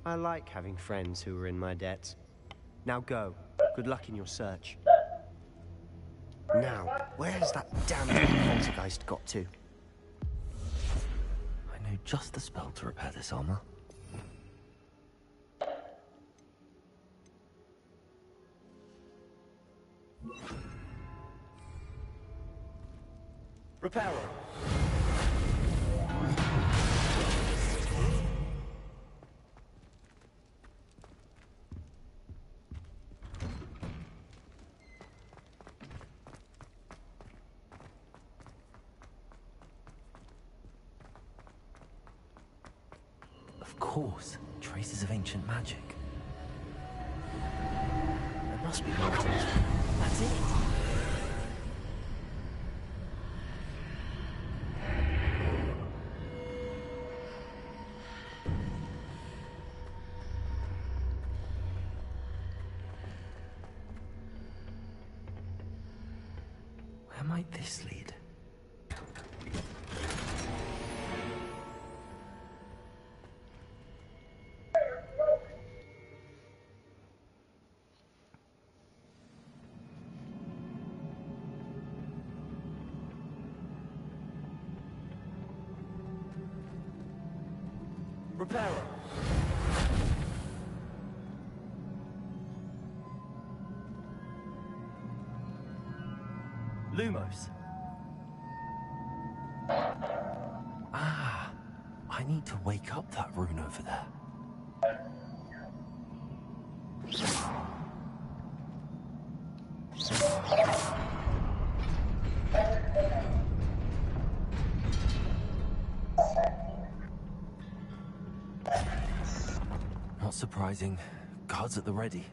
I like having friends who are in my debt. Now go. Good luck in your search. Now, where's that damn poltergeist got to? I know just the spell to repair this armor. Repairer. Of course, traces of ancient magic. must be mortals. That's it. Where might this lead? Repairer. Lumos. Ah, I need to wake up that rune over there. Not surprising. Guards at the ready.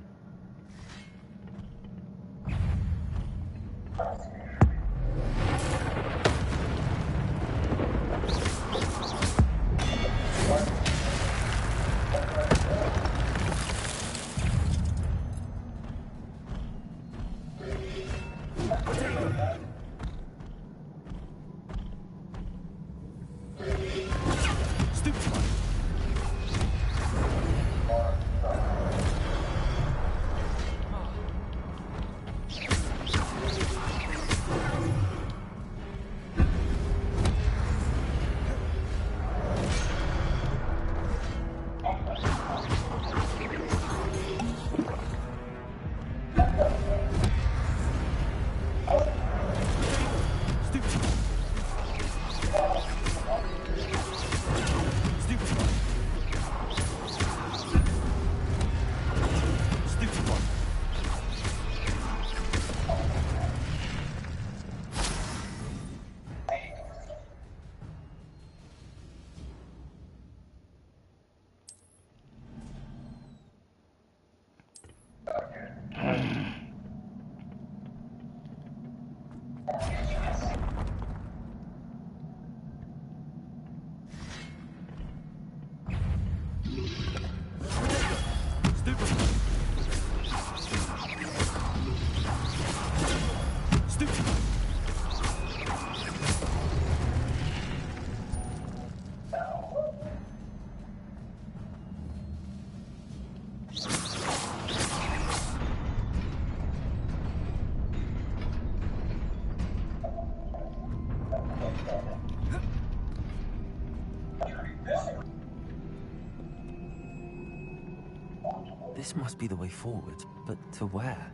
This must be the way forward, but to where?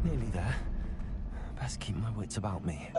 Nearly there. Best keep my wits about me.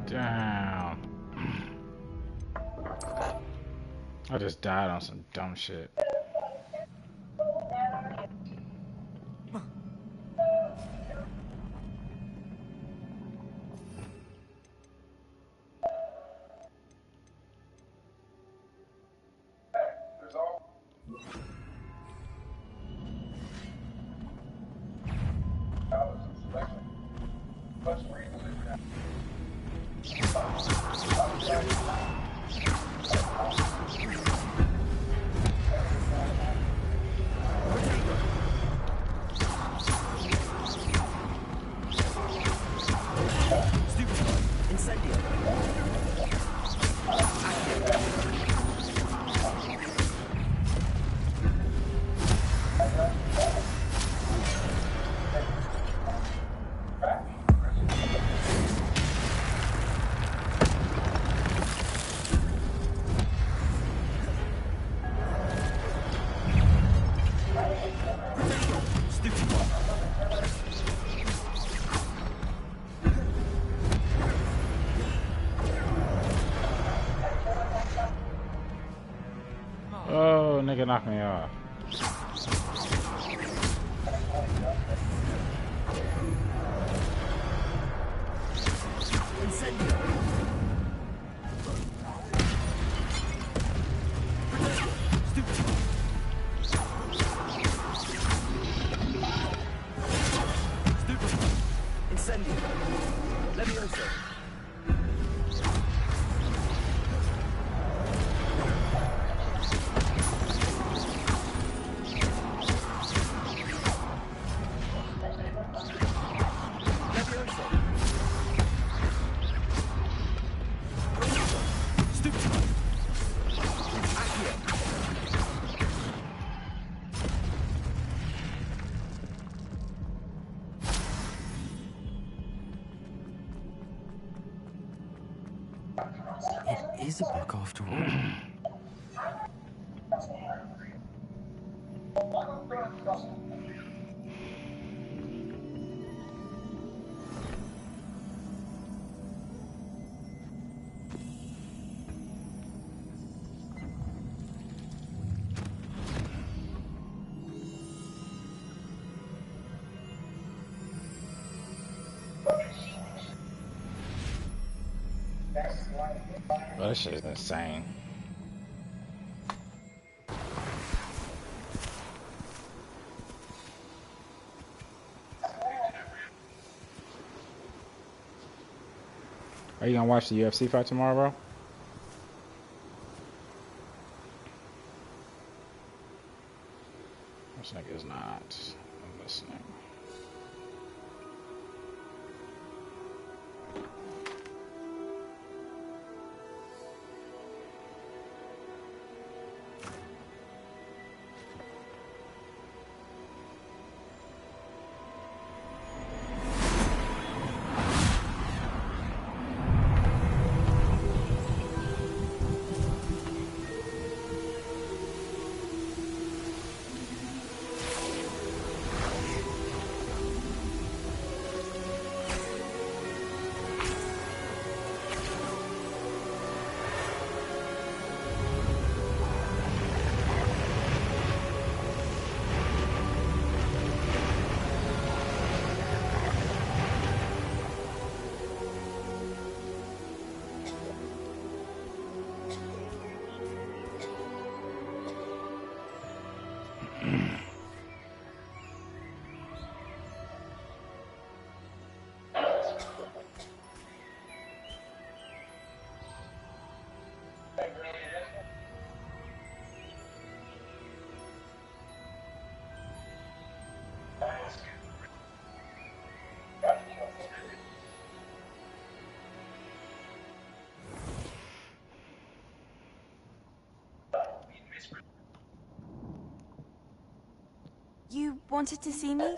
Damn. I just died on some dumb shit. nigga knocked me off. It is a book after all. Well, this shit is insane. Are you gonna watch the UFC fight tomorrow, bro? This nigga is not listening. You wanted to see me?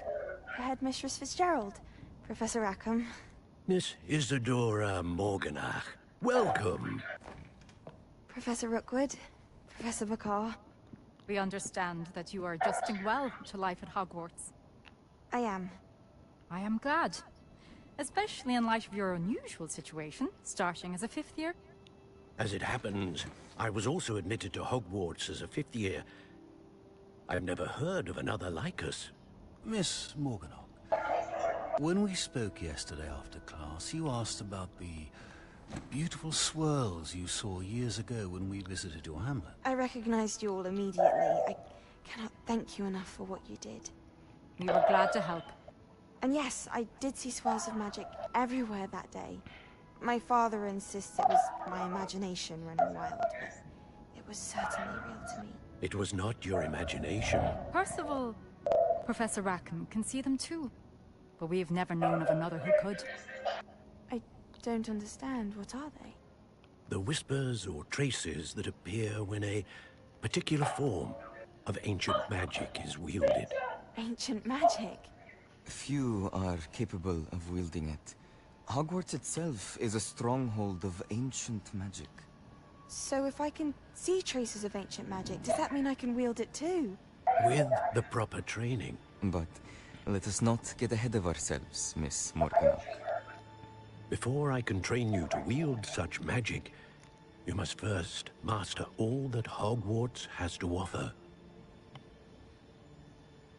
Headmistress Fitzgerald, Professor Rackham. Miss Isadora Morganach, welcome. Professor Rookwood, Professor Bakar. We understand that you are adjusting well to life at Hogwarts. I am. I am glad. Especially in light of your unusual situation, starting as a 5th year. As it happens, I was also admitted to Hogwarts as a 5th year. I've never heard of another like us. Miss Morganach, when we spoke yesterday after class, you asked about the beautiful swirls you saw years ago when we visited your hamlet. I recognized you all immediately. I cannot thank you enough for what you did. We were glad to help. And yes, I did see swirls of magic everywhere that day. My father insists it was my imagination running wild, but it was certainly real to me. It was not your imagination. Percival, Professor Rackham can see them too. But we have never known of another who could. I don't understand. What are they? The whispers or traces that appear when a particular form of ancient magic is wielded. Ancient magic? Few are capable of wielding it. Hogwarts itself is a stronghold of ancient magic. So if I can see traces of ancient magic, does that mean I can wield it too? With the proper training. But let us not get ahead of ourselves, Miss Morganach. Before I can train you to wield such magic, You must first master all that Hogwarts has to offer.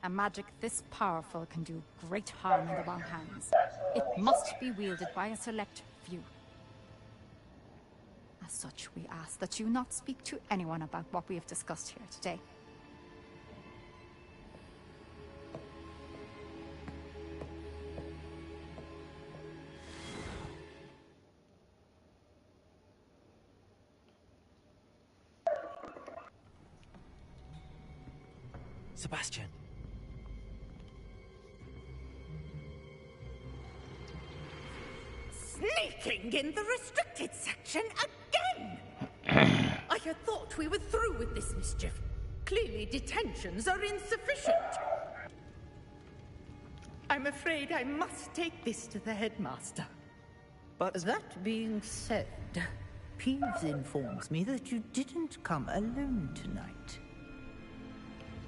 A magic this powerful can do great harm in the wrong hands. It must be wielded by a select few. As such, we ask that you not speak to anyone about what we have discussed here today. Sebastian. Sneaking in the restricted section again! I had thought we were through with this mischief. Clearly detentions are insufficient. I'm afraid I must take this to the headmaster. But that being said, Peeves informs me that you didn't come alone tonight.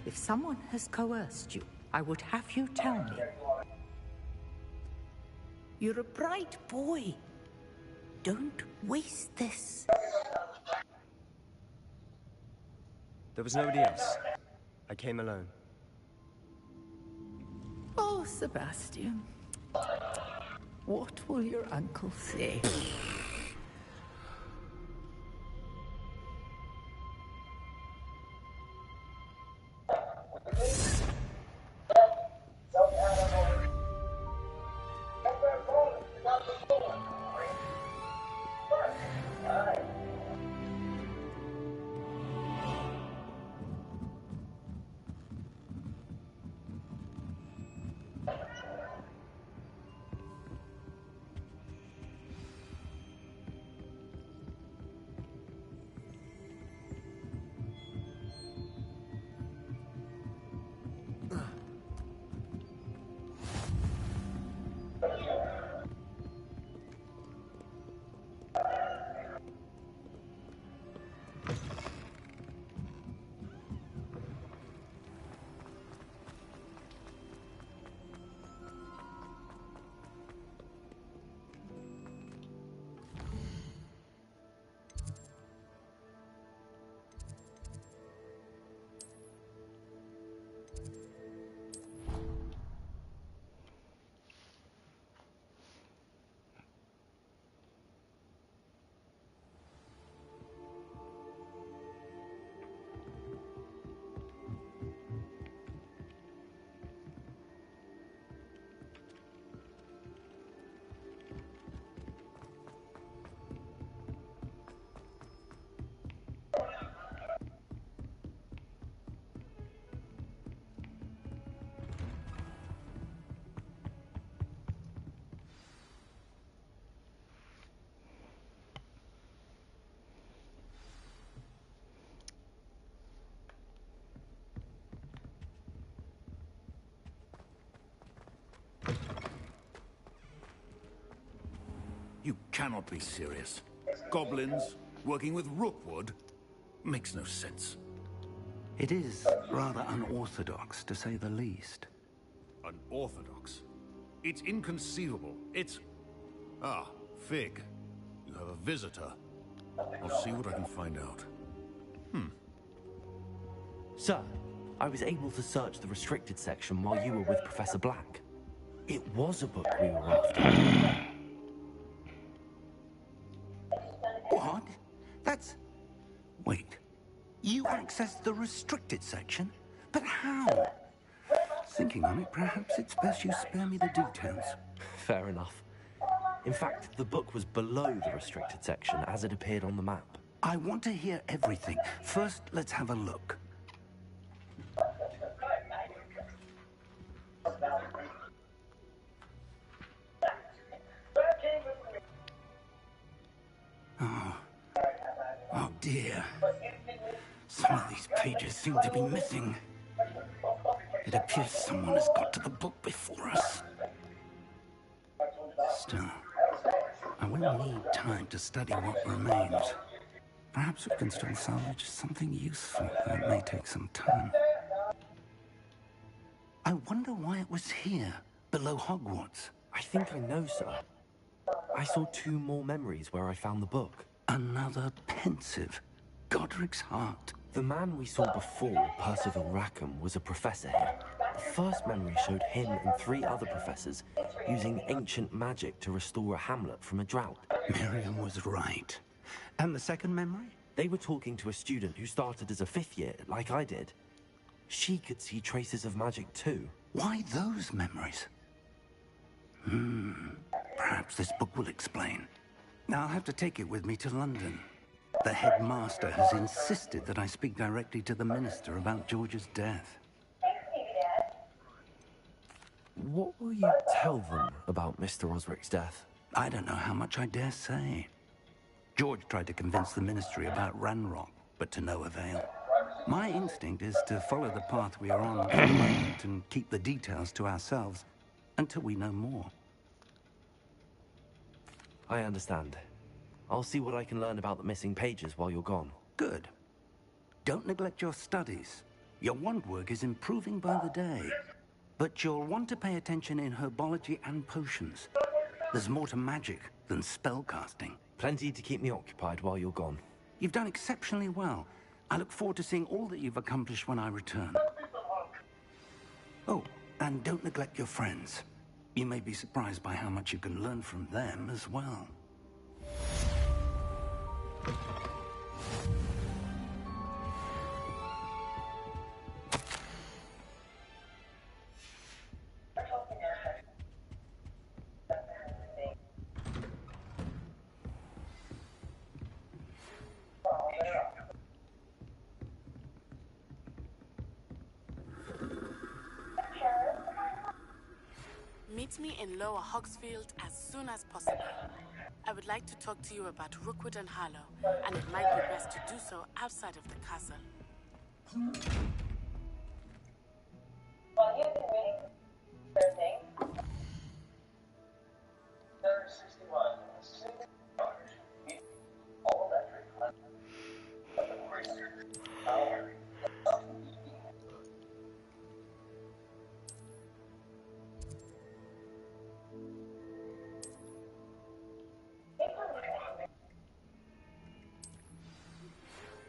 If someone has coerced you, I would have you tell me. You're a bright boy. Don't waste this. There was nobody else. I came alone. Oh, Sebastian. What will your uncle say? You cannot be serious. Goblins working with Rookwood makes no sense. It is rather unorthodox, to say the least. Unorthodox? It's inconceivable. It's... Ah, Fig. You have a visitor. I'll see what I can find out. Sir, I was able to search the restricted section while you were with Professor Black. It was a book we were after. What? That's... Wait. You accessed the restricted section? But how? Thinking on it, perhaps it's best you spare me the details. Fair enough. In fact, the book was below the restricted section as it appeared on the map. I want to hear everything. First, let's have a look. Oh dear. Some of these pages seem to be missing. It appears someone has got to the book before us. Still, I will need time to study what remains. Perhaps we can still salvage something useful, though it may take some time. I wonder why it was here, below Hogwarts. I think I know, sir. I saw 2 more memories where I found the book. Another pensive. Godric's heart. The man we saw before, Percival Rackham, was a professor here. The first memory showed him and 3 other professors using ancient magic to restore a hamlet from a drought. Miriam was right. And the second memory? They were talking to a student who started as a 5th year, like I did. She could see traces of magic too. Why those memories? Perhaps this book will explain. Now I'll have to take it with me to London. The headmaster has insisted that I speak directly to the minister about George's death. What will you tell them about Mr. Osric's death? I don't know how much I dare say. George tried to convince the ministry about Ranrock, but to no avail. My instinct is to follow the path we are on for the moment and keep the details to ourselves until we know more. I understand. I'll see what I can learn about the missing pages while you're gone. Good. Don't neglect your studies. Your wand work is improving by the day. But you'll want to pay attention in herbology and potions. There's more to magic than spellcasting. Plenty to keep me occupied while you're gone. You've done exceptionally well. I look forward to seeing all that you've accomplished when I return. Oh, and don't neglect your friends. You may be surprised by how much you can learn from them as well. Meet me in Lower Hogsfield as soon as possible. I would like to talk to you about Rookwood and Harlow, and it might be best to do so outside of the castle. While you've been reading Thursday, number 61 is 2 daughters. All electric. But the prisoner, power.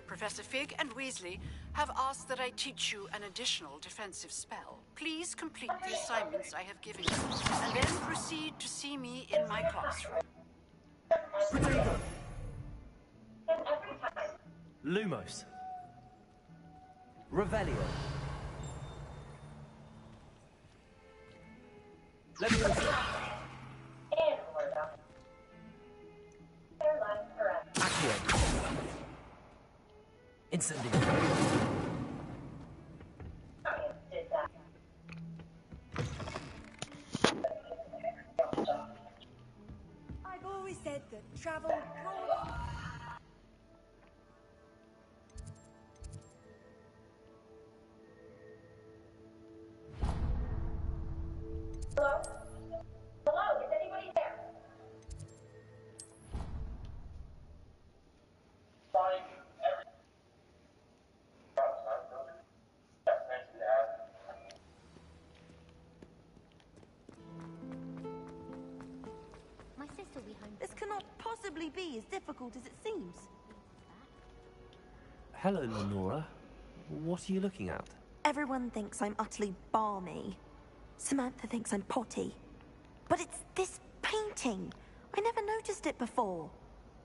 Professor Fig and Weasley have asked that I teach you an additional defensive spell. Please complete the assignments I have given you, and then proceed to see me in my classroom. Potato! Lumos. Revelio. Leviosa. Accio. Incendio. I've always said that travel brought... Hello? Hello, is anybody there? Fine. My sister will be home. This cannot possibly be as difficult as it seems. Hello, Lenora. What are you looking at? Everyone thinks I'm utterly balmy. Samantha thinks I'm potty. But it's this painting. I never noticed it before.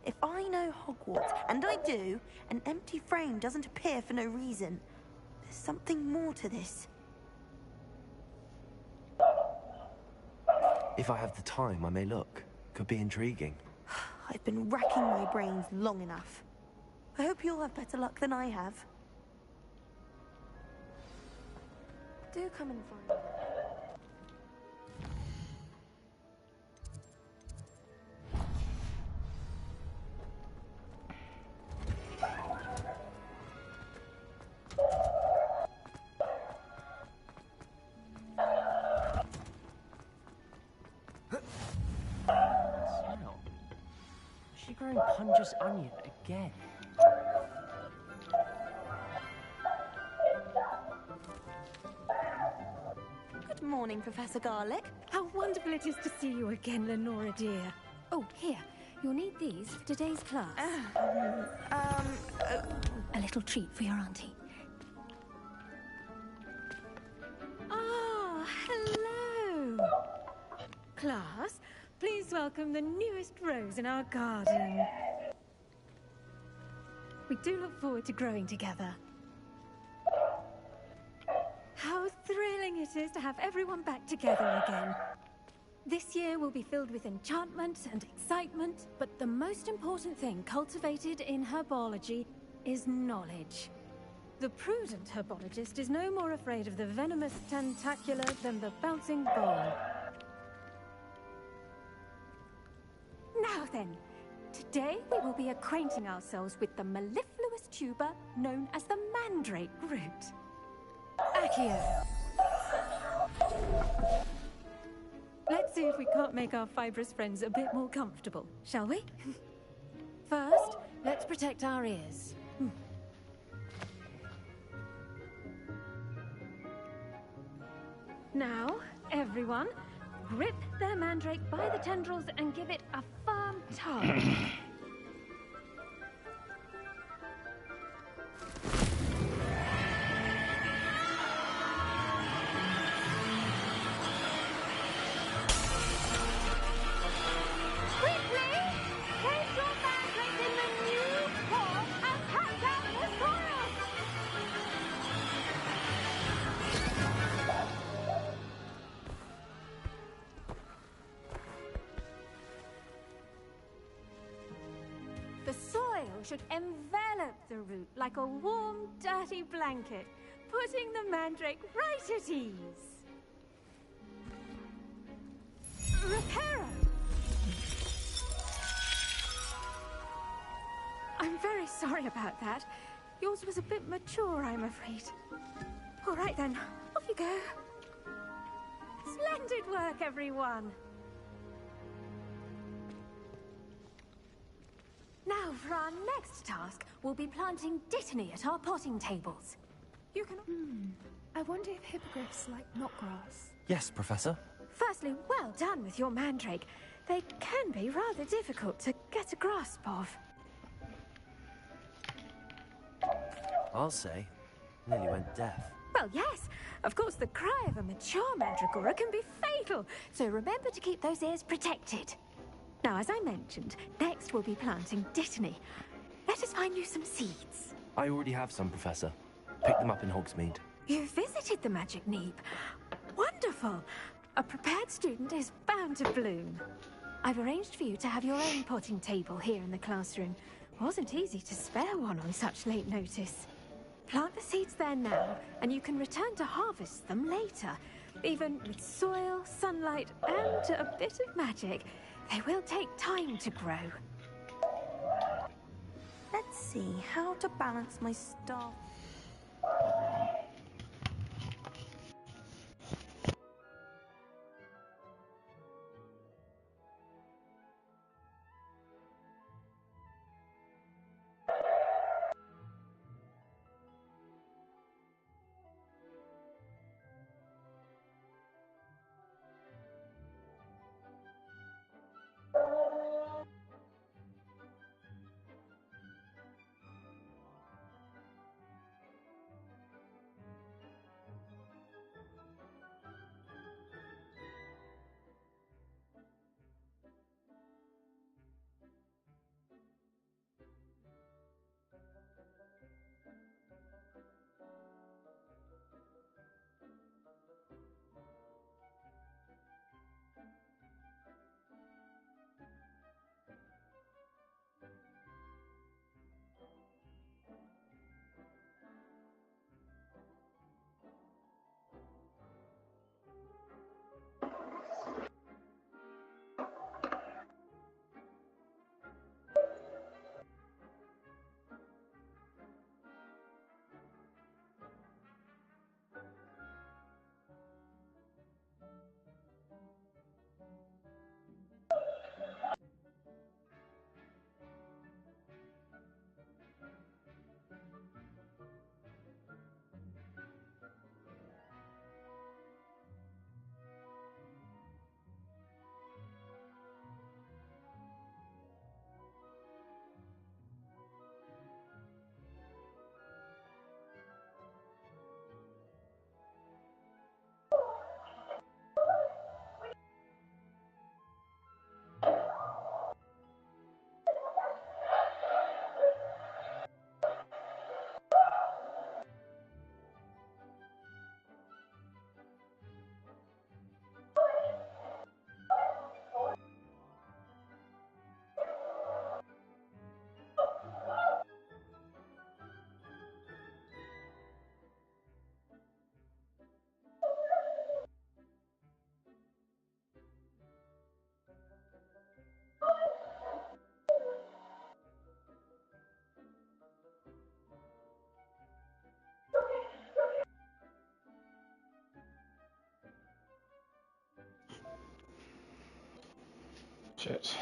If I know Hogwarts, and I do, an empty frame doesn't appear for no reason. There's something more to this. If I have the time, I may look. Could be intriguing. I've been racking my brains long enough. I hope you'll have better luck than I have. Do come and find me. She growing Punja's onion again. Good morning, Professor Garlick. How wonderful it is to see you again, Lenora dear. Oh, here. You'll need these for today's class. A little treat for your auntie. Ah, hello! Class, please welcome the newest rose in our garden. We do look forward to growing together. How thrilling it is to have everyone back together again. This year will be filled with enchantment and excitement, but the most important thing cultivated in herbology is knowledge. The prudent herbologist is no more afraid of the venomous tentacular than the bouncing ball. Now then, today we will be acquainting ourselves with the mellifluous tuber known as the mandrake root. Accio. Let's see if we can't make our fibrous friends a bit more comfortable, shall we? First, let's protect our ears. Now, everyone, grip their mandrake by the tendrils and give it a firm tug. The soil should envelop the root like a warm, dirty blanket, putting the mandrake right at ease. Reparo! I'm very sorry about that. Yours was a bit mature, I'm afraid. All right then, off you go. Splendid work, everyone! Now, for our next task, we'll be planting dittany at our potting tables. You can... I wonder if hippogriffs like knotgrass. Yes, Professor. Firstly, well done with your mandrake. They can be rather difficult to get a grasp of. I'll say. Nearly went deaf. Well, yes. Of course, the cry of a mature mandragora can be fatal, so remember to keep those ears protected. Now, as I mentioned, next we'll be planting dittany. Let us find you some seeds. I already have some, Professor. Picked them up in Hogsmeade. You visited the Magic Neep. Wonderful! A prepared student is bound to bloom. I've arranged for you to have your own potting table here in the classroom. Wasn't easy to spare one on such late notice. Plant the seeds there now, and you can return to harvest them later. Even with soil, sunlight, and a bit of magic, they will take time to grow. Let's see how to balance my stuff. Shit.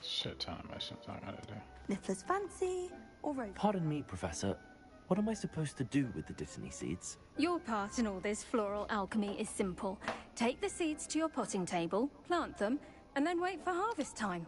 Shit ton of missions I gotta do. Niffler's fancy or rose? Pardon me, Professor. What am I supposed to do with the Dittany seeds? Your part in all this floral alchemy is simple. Take the seeds to your potting table, plant them, and then wait for harvest time.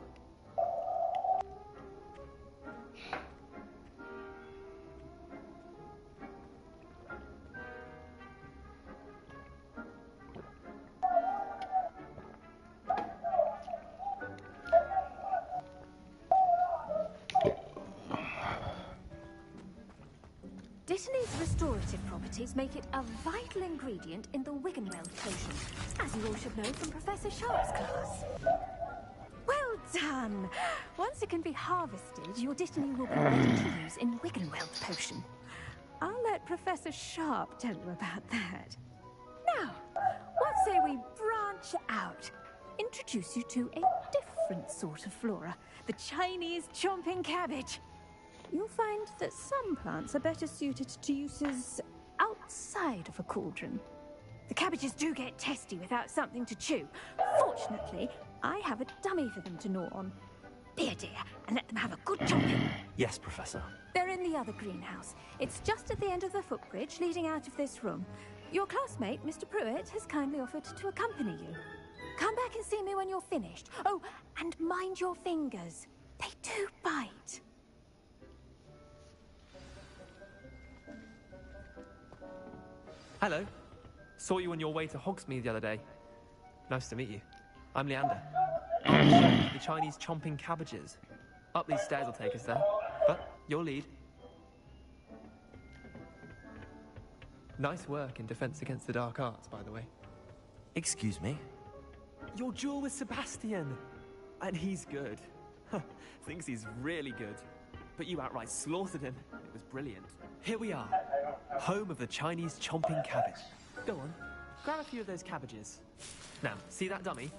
Dittany's restorative properties make it a vital ingredient in the Wiggenweld potion, as you all should know from Professor Sharp's class. Well done! Once it can be harvested, your Dittany will be ready to use in Wiggenweld potion. I'll let Professor Sharp tell you about that. Now, what say we branch out? Introduce you to a different sort of flora, the Chinese chomping cabbage. You'll find that some plants are better suited to uses outside of a cauldron. The cabbages do get testy without something to chew. Fortunately, I have a dummy for them to gnaw on. Be a dear and let them have a good chomping. Yes, Professor. They're in the other greenhouse. It's just at the end of the footbridge leading out of this room. Your classmate, Mr. Pruitt, has kindly offered to accompany you. Come back and see me when you're finished. Oh, and mind your fingers. They do bite. Hello. Saw you on your way to Hogsmeade the other day. Nice to meet you. I'm Leander. I'll show you the Chinese chomping cabbages. Up these stairs will take us there. But your lead. Nice work in Defense Against the Dark Arts, by the way. Excuse me? Your duel with Sebastian. And he's good. Thinks he's really good. But you outright slaughtered him. It was brilliant. Here we are. Home of the Chinese chomping cabbage. Go on, grab a few of those cabbages. Now, see that dummy?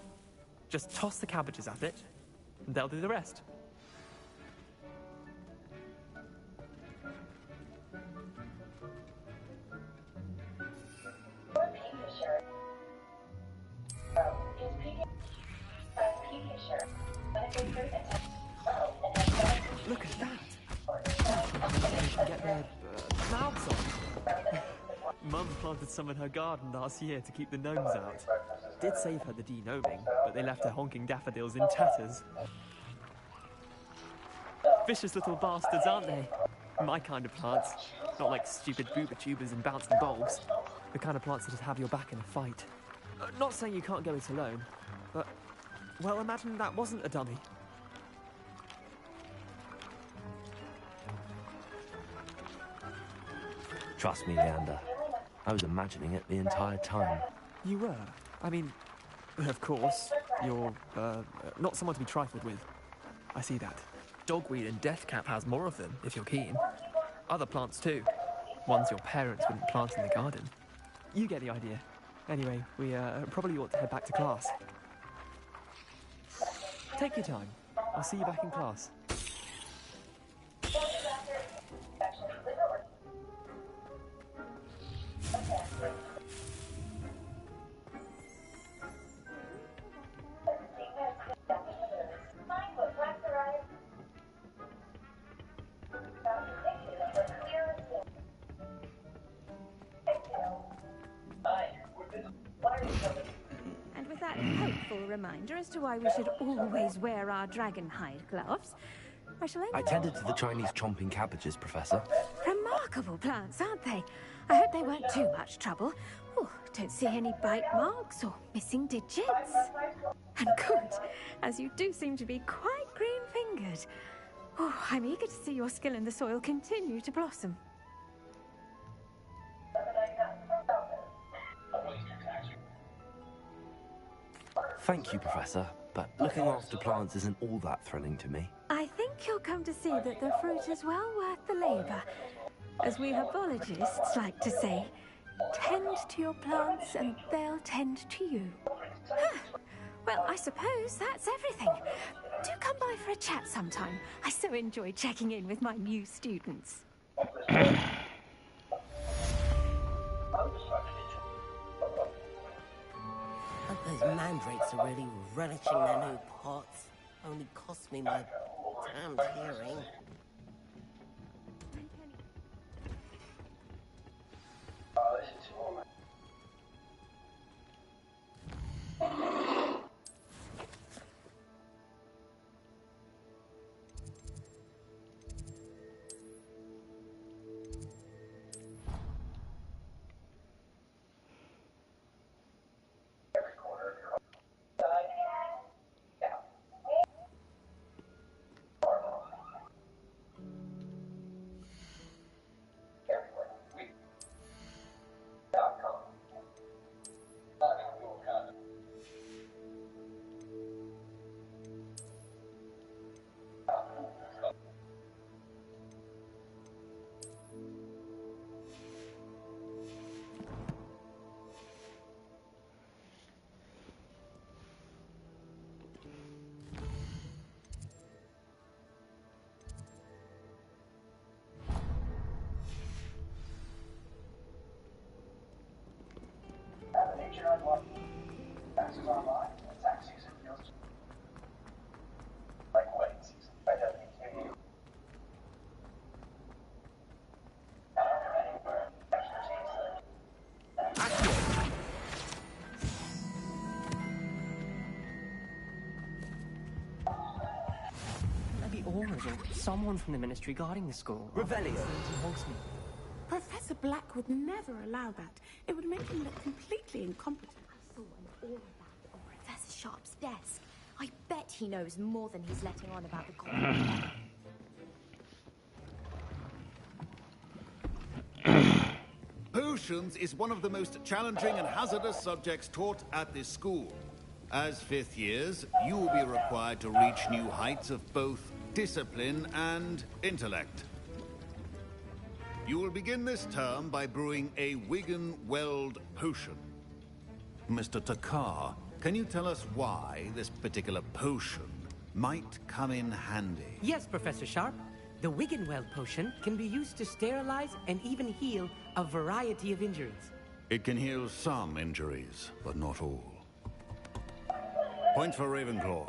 Just toss the cabbages at it, and they'll do the rest. Look at that! Get their mouths on. Mum planted some in her garden last year to keep the gnomes out. Did save her the de-gnoming, but they left her honking daffodils in tatters. Vicious little bastards, aren't they? My kind of plants. Not like stupid booba tubers and bouncing bulbs. The kind of plants that just have your back in a fight. Not saying you can't go it alone, but, well, imagine that wasn't a dummy. Trust me, Leander. I was imagining it the entire time. You were? I mean, of course, you're, not someone to be trifled with. I see that. Dogweed and deathcap has more of them, if you're keen. Other plants, too. Ones your parents wouldn't plant in the garden. You get the idea. Anyway, we, probably ought to head back to class. Take your time. I'll see you back in class. And with that helpful reminder as to why we should always wear our dragon hide gloves, I shall end. I tended to the Chinese chomping cabbages, Professor. Remarkable plants, aren't they? I hope they weren't too much trouble. Oh, don't see any bite marks or missing digits. And good, as you do seem to be quite green-fingered. Oh, I'm eager to see your skill in the soil continue to blossom. Thank you, Professor, but looking after plants isn't all that thrilling to me. I think you'll come to see that the fruit is well worth the labour. As we herbologists like to say, tend to your plants and they'll tend to you. Well, I suppose that's everything. Do come by for a chat sometime. I so enjoy checking in with my new students. Those mandrakes are really relishing their new pots. Only cost me my damned hearing. Maybe Aurors or someone from the ministry guarding the school. Revelio. Professor Black would never allow that. It would make him look completely incompetent. I saw an aura bag on Professor Sharp's desk. I bet he knows more than he's letting on about the goblin. Potions is one of the most challenging and hazardous subjects taught at this school. As fifth years, you will be required to reach new heights of both discipline and intellect. You will begin this term by brewing a Wigan-Weld potion. Mr. Takar, can you tell us why this particular potion might come in handy? Yes, Professor Sharp. The Wiggenweld potion can be used to sterilize and even heal a variety of injuries. It can heal some injuries, but not all. Point for Ravenclaw.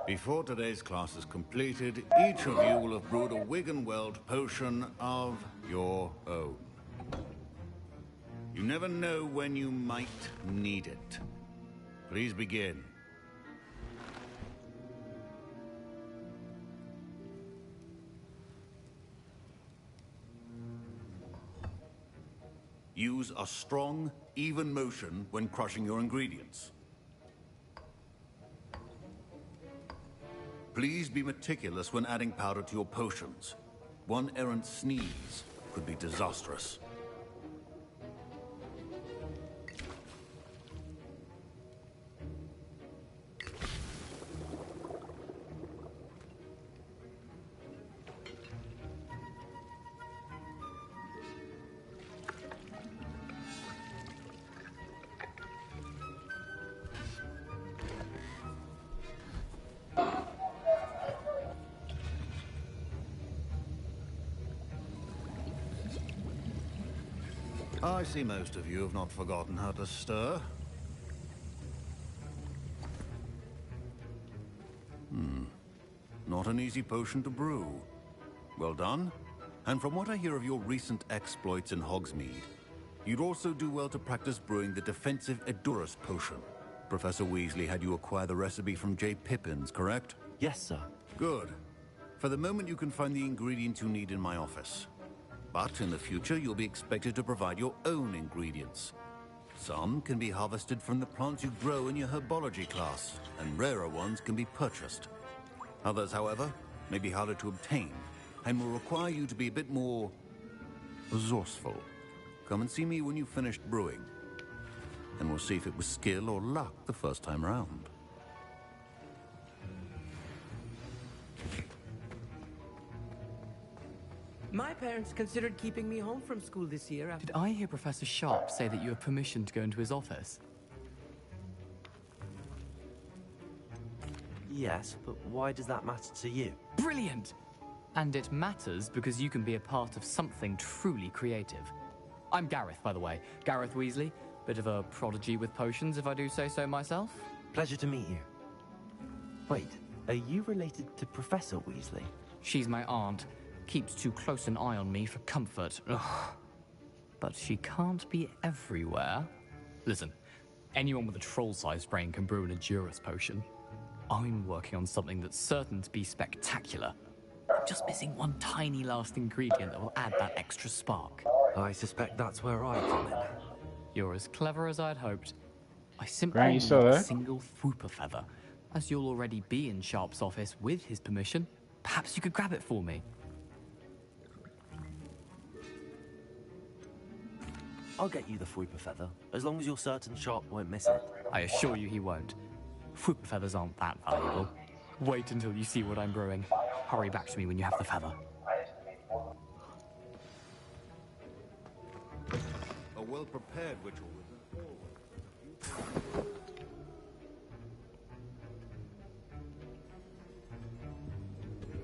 Before today's class is completed, each of you will have brewed a Wiggenweld potion of your own. You never know when you might need it. Please begin. Use a strong, even motion when crushing your ingredients. Please be meticulous when adding powder to your potions. One errant sneeze could be disastrous. I see most of you have not forgotten how to stir. Not an easy potion to brew. Well done. And from what I hear of your recent exploits in Hogsmeade, you'd also do well to practice brewing the defensive Edurus potion. Professor Weasley had you acquire the recipe from J. Pippin's, correct? Yes, sir. Good. For the moment, you can find the ingredients you need in my office. But in the future, you'll be expected to provide your own ingredients. Some can be harvested from the plants you grow in your herbology class, and rarer ones can be purchased. Others, however, may be harder to obtain, and will require you to be a bit more resourceful. Come and see me when you've finished brewing, and we'll see if it was skill or luck the first time round. My parents considered keeping me home from school this year. Did I hear Professor Sharp say that you have permission to go into his office? Yes, but why does that matter to you? Brilliant! And it matters because you can be a part of something truly creative. I'm Gareth, by the way. Gareth Weasley. Bit of a prodigy with potions, if I do say so myself. Pleasure to meet you. Wait, are you related to Professor Weasley? She's my aunt. Keeps too close an eye on me for comfort. Ugh. But she can't be everywhere. Listen, anyone with a troll-sized brain can brew an Edurus potion. I'm working on something that's certain to be spectacular. I'm just missing one tiny last ingredient that will add that extra spark. I suspect that's where I come in. You're as clever as I'd hoped. I simply Grant, you need still a there? single Fwooper feather. As you'll already be in Sharp's office with his permission, perhaps you could grab it for me. I'll get you the Fwooper feather, as long as you're certain Sharp won't miss it. I assure you he won't. Fwooper feathers aren't that valuable. Wait until you see what I'm brewing. Hurry back to me when you have the feather. A well-prepared ritual.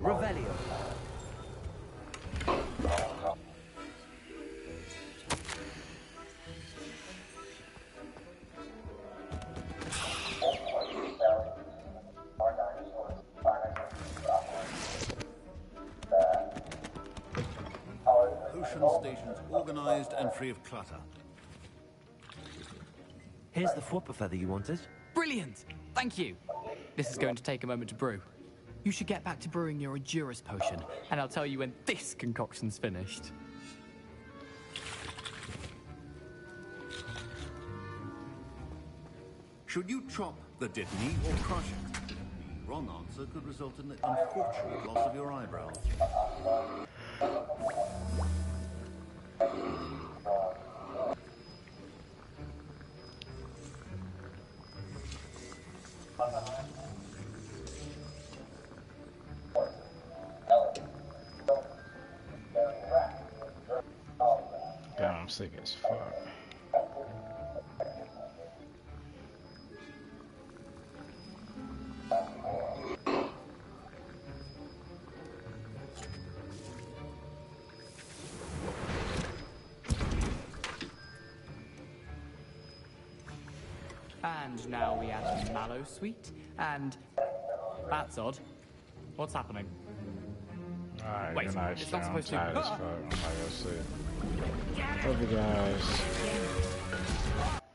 Revelio. Potion stations organized and free of clutter. Here's the Fwooper feather you wanted. Brilliant! Thank you. This is going to take a moment to brew. You should get back to brewing your Edurus potion, and I'll tell you when this concoction's finished. Should you chop the Dittany or crush it? The wrong answer could result in the unfortunate loss of your eyebrows. God, I'm sick as fuck. And now we add mallow sweet, and that's odd. What's happening? Alright, Wait, good night, it's not I'm supposed to. tired as fuck. I'm not gonna sleep. Love you guys.